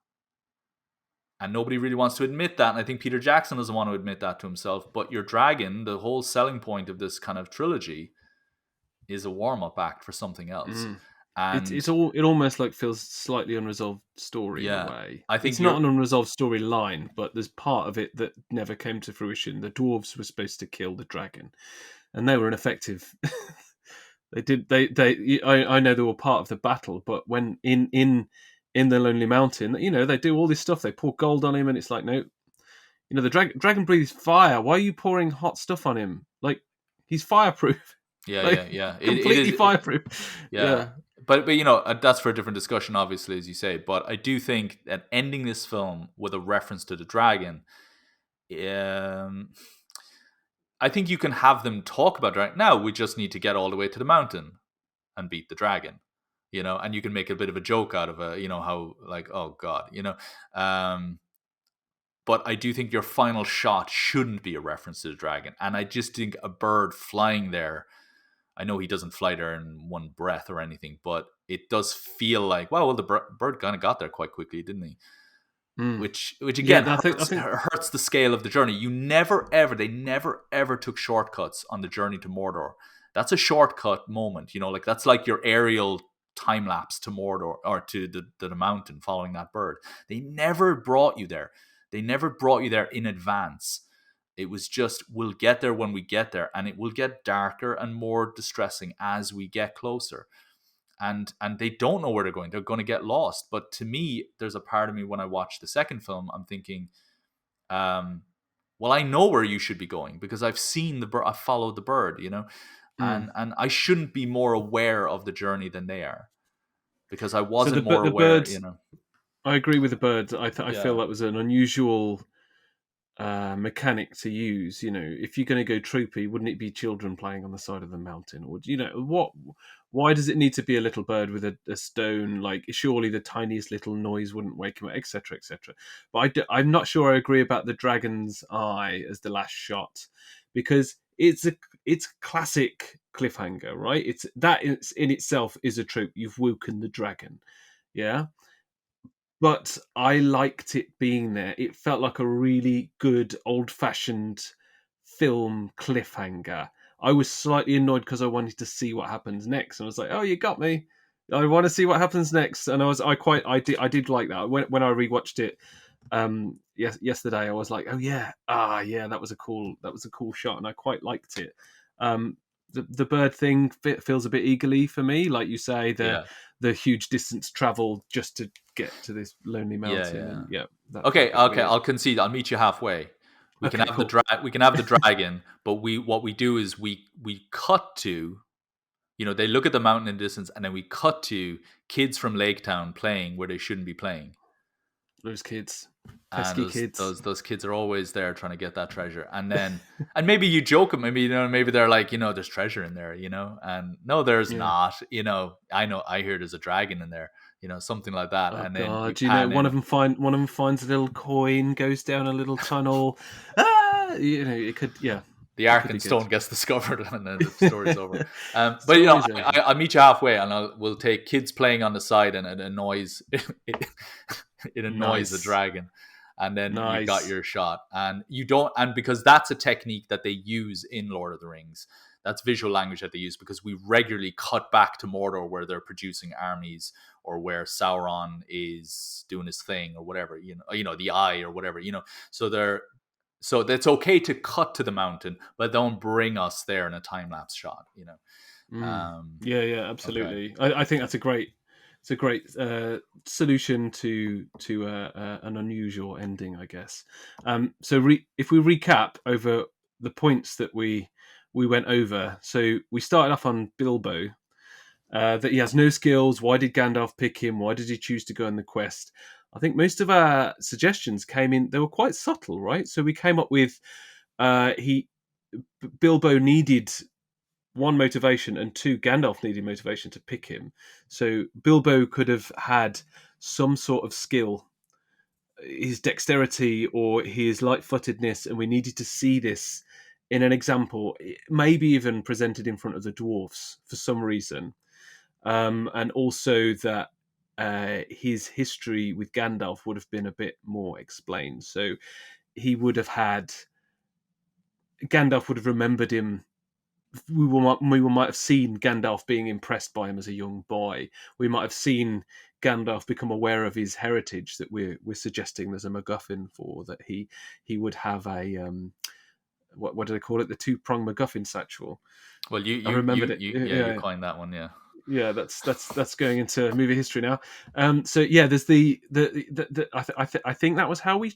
And nobody really wants to admit that, and I think Peter Jackson doesn't want to admit that to himself, but your dragon, the whole selling point of this kind of trilogy, is a warm-up act for something else. mm, And it almost like feels slightly unresolved story in a yeah, way. I think It's not an unresolved storyline, but there's part of it that never came to fruition. The dwarves were supposed to kill the dragon, and they were ineffective. They did. I know they were part of the battle, but when in the Lonely Mountain, they do all this stuff. They pour gold on him, and it's like, no, the dragon breathes fire. Why are you pouring hot stuff on him? Like, he's fireproof. yeah, Like, yeah. It completely is. fireproof. Yeah. Yeah. But that's for a different discussion, obviously, as you say. But I do think that ending this film with a reference to the dragon, um, I think you can have them talk about it right now. We just need to get all the way to the mountain, and beat the dragon, and you can make a bit of a joke out of how like, oh God, but I do think your final shot shouldn't be a reference to the dragon. And I just think a bird flying there, I know he doesn't fly there in one breath or anything, but it does feel like, wow, well, the bird kind of got there quite quickly, didn't he? Mm. Which Yeah, again I think hurts the scale of the journey. They never ever took shortcuts on the journey to Mordor. That's a shortcut moment, like that's like your aerial time lapse to Mordor or to the mountain following that bird. They never brought you there. They never brought you there in advance. It was just, we'll get there when we get there, and it will get darker and more distressing as we get closer. And they don't know where they're going. They're going to get lost. But to me, there's a part of me when I watch the second film, I'm thinking, well, I know where you should be going because I've seen the bird. I've followed the bird, and I shouldn't be more aware of the journey than they are because I so. wasn't more The aware, birds. I agree with the birds. I feel Yeah, that was an unusual mechanic to use. If you're going to go troopy, wouldn't it be children playing on the side of the mountain, or what? Why does it need to be a little bird with a stone? Like, surely the tiniest little noise wouldn't wake him up, etc., etc. But I'm not sure I agree about the dragon's eye as the last shot, because it's classic cliffhanger, right? It's that in itself is a trope. You've woken the dragon, yeah. But I liked it being there. It felt like a really good old-fashioned film cliffhanger. I was slightly annoyed because I wanted to see what happens next, and I was like, "Oh, you got me. I want to see what happens next." And I did like that when I rewatched it. Yesterday, I was like, "Oh yeah, yeah, that was a cool shot," and I quite liked it. Um, the bird thing feels a bit eagerly for me, like you say, yeah, the huge distance travel just to get to this lonely yeah, mountain, yeah. and yeah, that felt a Okay, bit okay. weird. I'll concede. I'll meet you halfway. We can Okay, have the cool. we can have the dragon, but what we do is we cut to, they look at the mountain in the distance, and then we cut to kids from Lake Town playing where they shouldn't be playing. Those kids, And pesky kids. those kids are always there trying to get that treasure. And maybe you joke them, maybe they're like, there's treasure in there, and no, there's Yeah. not. I hear there's a dragon in there, something like that. Oh And then we god, pan in. one of them finds a little coin, goes down a little tunnel. Ah, it could, yeah, The it could be good. Arkenstone gets discovered, and then the story's over. But Story's over. I'll meet you halfway, and we'll take kids playing on the side, and it annoys it annoys the Nice, dragon, and then you've got nice. your shot. And you don't, and because that's a technique that they use in Lord of the Rings. That's visual language that they use, because we regularly cut back to Mordor where they're producing armies, or where Sauron is doing his thing, or whatever, the eye or whatever, so it's okay to cut to the mountain, but don't bring us there in a time lapse shot. Mm. Um, Yeah, yeah, okay, absolutely. I think it's a great solution to an unusual ending, I guess. If we recap over the points that we went over, so we started off on Bilbo, that he has no skills. Why did Gandalf pick him? Why did he choose to go on the quest? I think most of our suggestions came in. They were quite subtle, right? So we came up with he Bilbo needed one, motivation, and two, Gandalf needed motivation to pick him. So Bilbo could have had some sort of skill, his dexterity or his light-footedness, and we needed to see this in an example, maybe even presented in front of the dwarves for some reason, and also that his history with Gandalf would have been a bit more explained. So he would have had Gandalf would have remembered him. We might have seen Gandalf being impressed by him as a young boy. We might have seen Gandalf become aware of his heritage that we're suggesting there's a MacGuffin for, that he would have a what do they call it, the two-pronged MacGuffin satchel. well, I remembered it. you Yeah, coined that one, yeah. yeah, that's going into movie history now. So yeah, there's I think that was how we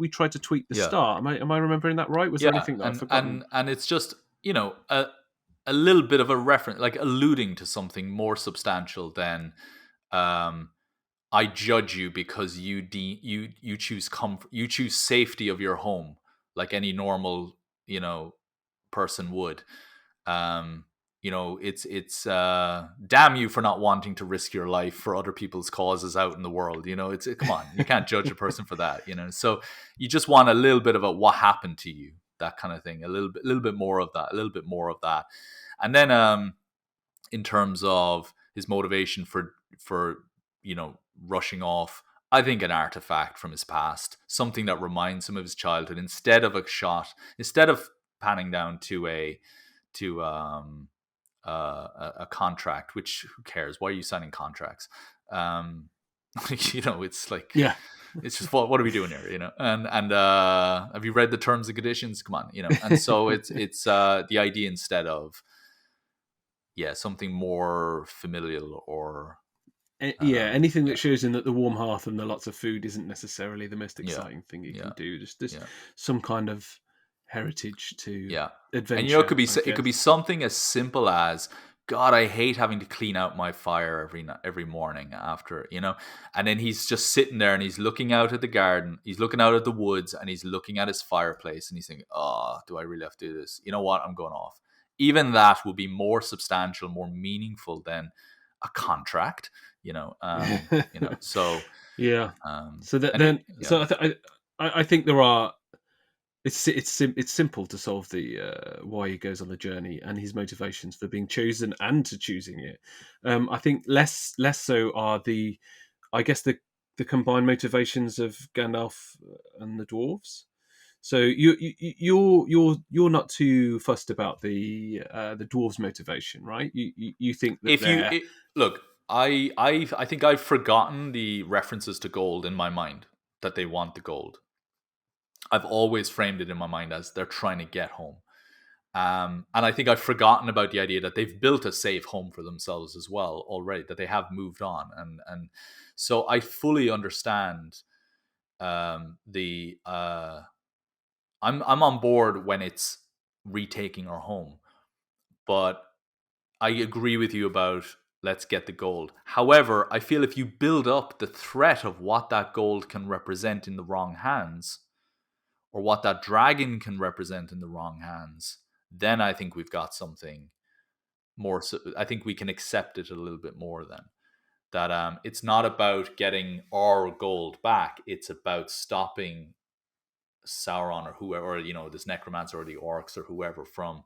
tried to tweak the Yeah, start. Am I remembering that right? Was there yeah, anything that I've and forgotten? it's just, a little bit of a reference, like alluding to something more substantial than, um, I judge you because you choose comfort, you choose safety of your home, like any normal, person would. Um, it's damn you for not wanting to risk your life for other people's causes out in the world. It's come on, you can't judge a person for that. So you just want a little bit of a what happened to you, that kind of thing, a little bit more of that, and then in terms of his motivation for rushing off, I think an artifact from his past, something that reminds him of his childhood, instead of panning down to a contract, which who cares? Why are you signing contracts? It's like, Yeah. it's just what are we doing here? And have you read the terms and conditions? Come on, And so it's the idea, instead of something more familial or anything that shows him that the warm hearth and the lots of food isn't necessarily the most exciting thing you can do. Just some kind of heritage to adventure. And it could be something as simple as, God, I hate having to clean out my fire every morning after, and then he's just sitting there and he's looking out at the garden, he's looking out at the woods, and he's looking at his fireplace and he's thinking, oh, do I really have to do this? You know what? I'm going off. Even that will be more substantial, more meaningful than a contract, so yeah. So I think there are. It's simple to solve the why he goes on the journey and his motivations for being chosen and to choosing it. I think less so are the combined motivations of Gandalf and the dwarves. So you're not too fussed about the dwarves' motivation, right? You think that look, I think I've forgotten the references to gold in my mind, that they want the gold. I've always framed it in my mind as they're trying to get home. And I think I've forgotten about the idea that they've built a safe home for themselves as well already, that they have moved on. And so I fully understand I'm on board when it's retaking our home, but I agree with you about let's get the gold. However, I feel if you build up the threat of what that gold can represent in the wrong hands, or what that dragon can represent in the wrong hands, then I think we've got something more. So I think we can accept it a little bit more then. That it's not about getting our gold back. It's about stopping Sauron or whoever, or this necromancer or the orcs or whoever from,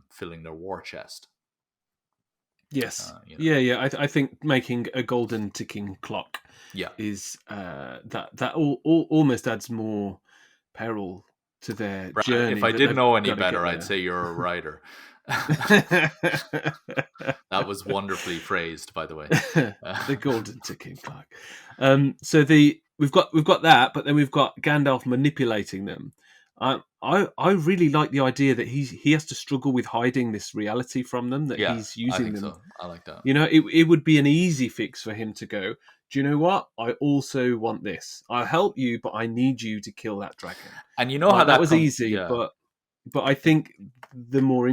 filling their war chest. Yes. I think making a golden ticking clock is that almost adds more peril to their journey. If I didn't know any better, I'd say you're a writer. That was wonderfully phrased, by the way. The golden ticking clock. So we've got that, but then we've got Gandalf manipulating them. I really like the idea that he has to struggle with hiding this reality from them, that he's using them. So. I like that. It would be an easy fix for him to go, do you know what? I also want this. I'll help you, but I need you to kill that dragon. And how that was easy, but I think the more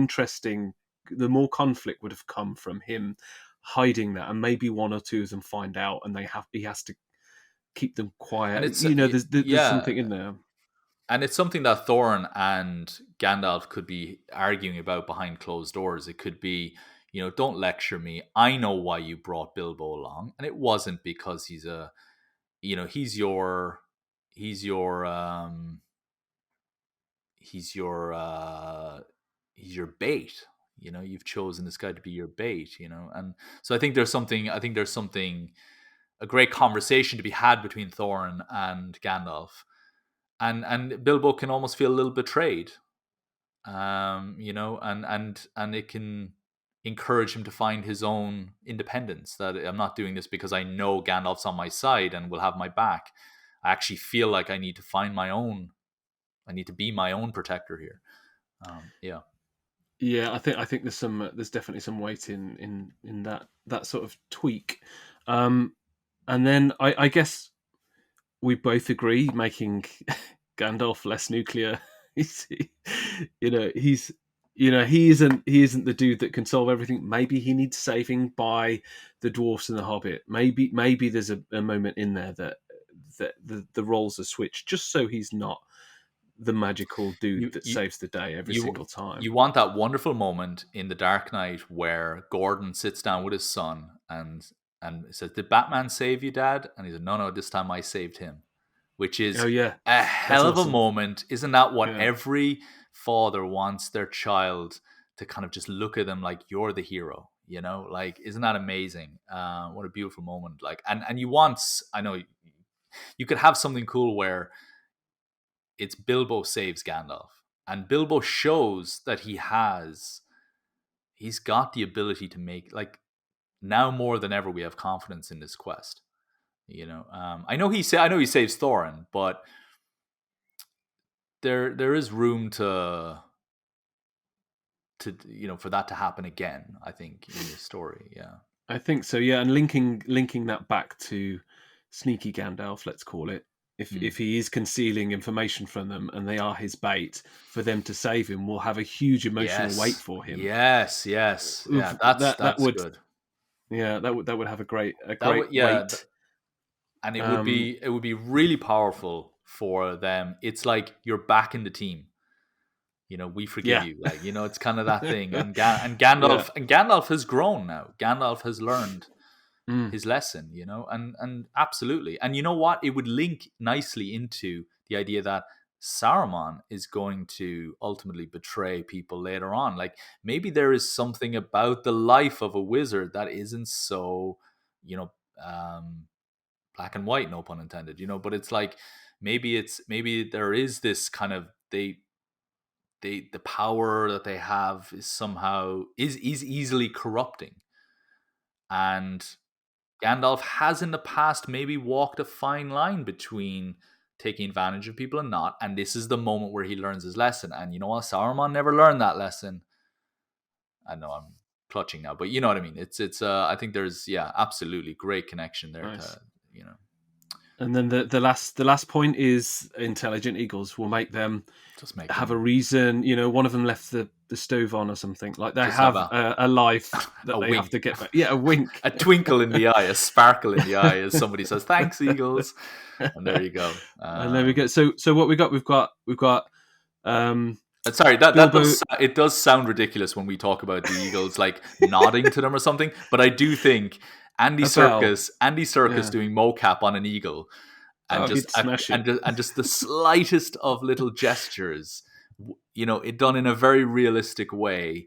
conflict would have come from him hiding that, and maybe one or two of them find out, and he has to keep them quiet. There's something in there. And it's something that Thorin and Gandalf could be arguing about behind closed doors. It could be, don't lecture me. I know why you brought Bilbo along. And it wasn't because he's your bait. You've chosen this guy to be your bait, And so I think there's something, a great conversation to be had between Thorin and Gandalf. And Bilbo can almost feel a little betrayed, and it can encourage him to find his own independence. That I'm not doing this because I know Gandalf's on my side and will have my back. I actually feel like I need to find my own. I need to be my own protector here. Yeah, I think there's definitely some weight in that sort of tweak, and then I guess we both agree making Gandalf less nuclear. He isn't the dude that can solve everything. Maybe he needs saving by the dwarfs and the Hobbit. Maybe there's a moment in there that the roles are switched, just so he's not the magical dude You that you saves the day every you single time. you want that wonderful moment in the Dark Knight where Gordon sits down with his son and says, "Did Batman save you, Dad?" And he said, "No, no, this time I saved him," which Oh is yeah, a that's hell of a awesome. moment. Isn't that what Yeah, every father wants their child to kind of just look at them like you're the hero? You know, like isn't that amazing? What a beautiful moment! Like, and you want, I know you could have something cool where it's Bilbo saves Gandalf, and Bilbo shows that he's got the ability to make, like, now more than ever we have confidence in this quest. You know, I know I know he saves Thorin, but there is room to for that to happen again. I think in this story, yeah. I think so. Yeah, and linking that back to sneaky Gandalf, let's call it. If Mm. he is concealing information from them and they are his bait, for them to save him will have a huge emotional weight Yes, for him. yes, yes, yeah. Oof, that That's would, good. yeah, that would have a That great would, yeah, weight. and Um, it would be really powerful for them. It's like you're back in the team. You know, we forgive yeah, you. Like, it's kind of that thing. And yeah, Gandalf has grown now. Gandalf has learned mm, his lesson. And absolutely. And you know what? It would link nicely into the idea that Saruman is going to ultimately betray people later on. Like, maybe there is something about the life of a wizard that isn't so, you know, black and white, no pun intended. But it's like maybe there is this kind of, the power that they have is somehow is easily corrupting. And Gandalf has in the past maybe walked a fine line between taking advantage of people and not. And this is the moment where he learns his lesson. And you know what? Saruman never learned that lesson. I know I'm clutching now, but you know what I mean. It's I think there's, yeah, absolutely great connection there nice. to, you know, And then the last point is intelligent eagles will make them just make have a them reason. One of them left the stove on or something. Like they just have have a life a that they have wink, to get back. Yeah, a wink. a twinkle in the eye, a sparkle in the eye as somebody says, "Thanks, Eagles." And there you go. And there we go. So what we've got um, Sorry, that Bilbo. does, it does sound ridiculous when we talk about the Eagles like nodding to them or something, but I do think A bell. Andy Serkis Yeah. doing mocap on an eagle, and Oh, just he'd smash it. and just the slightest of little gestures, it done in a very realistic way,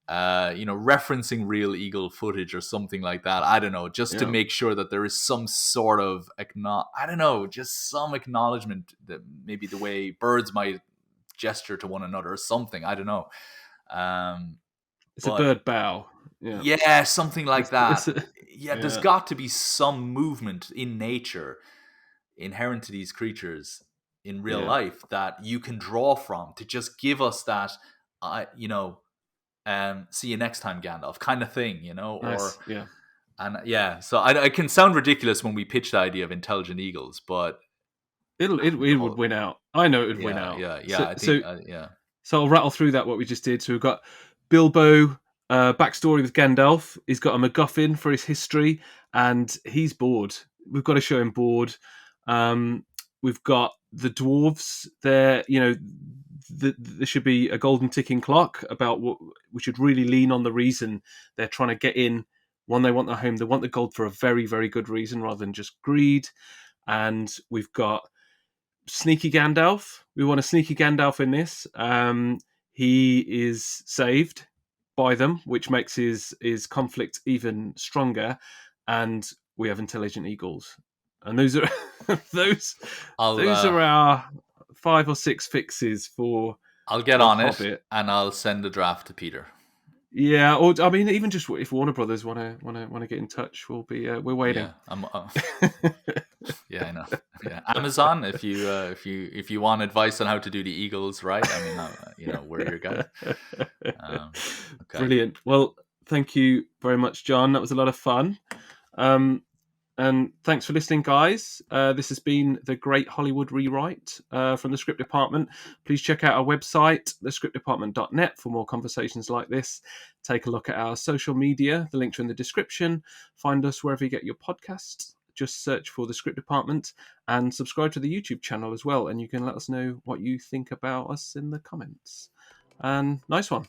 referencing real eagle footage or something like that. I don't know, just to Yeah. make sure that there is some sort of I don't know, just some acknowledgement that maybe the way birds might gesture to one another or something. I don't know. Um, It's a but bird bow. Yeah. yeah, something like It's that. a, Yeah, there's yeah. got to be some movement in nature inherent to these creatures in real Yeah. life that you can draw from to just give us that, see you next time, Gandalf, kind of thing, or Nice. Yeah. and yeah. So I can sound ridiculous when we pitch the idea of intelligent eagles, but It would win out. I know it would win yeah, out. yeah, yeah. So I think, so yeah. so I'll rattle through that what we just did. So we've got Bilbo, backstory with Gandalf. He's got a MacGuffin for his history, and he's bored. We've got to show him bored. We've got the dwarves. There, there should be a golden ticking clock about what we should really lean on the reason they're trying to get in. One, they want the home. They want the gold for a very, very good reason rather than just greed. And we've got sneaky Gandalf. We want a sneaky Gandalf in this. He is saved by them, which makes his conflict even stronger. And we have intelligent eagles, and those are those I'll those uh, are our 5 or 6 fixes for I'll get the on it Hobbit. and I'll send the draft to Peter. Yeah, or I mean, even just if Warner Brothers want to get in touch, we're waiting. Yeah, yeah, I know. Yeah, Amazon. If you want advice on how to do the Eagles right, I mean, we're your guys. Okay. Brilliant. Well, thank you very much, John. That was a lot of fun. Um, and thanks for listening, guys. This has been the Great Hollywood Rewrite from the Script Department. Please check out our website, thescriptdepartment.net, for more conversations like this. Take a look at our social media. The links are in the description. Find us wherever you get your podcasts. just search for the script department and subscribe to the YouTube channel as well. And you can let us know what you think about us in the comments. And nice one.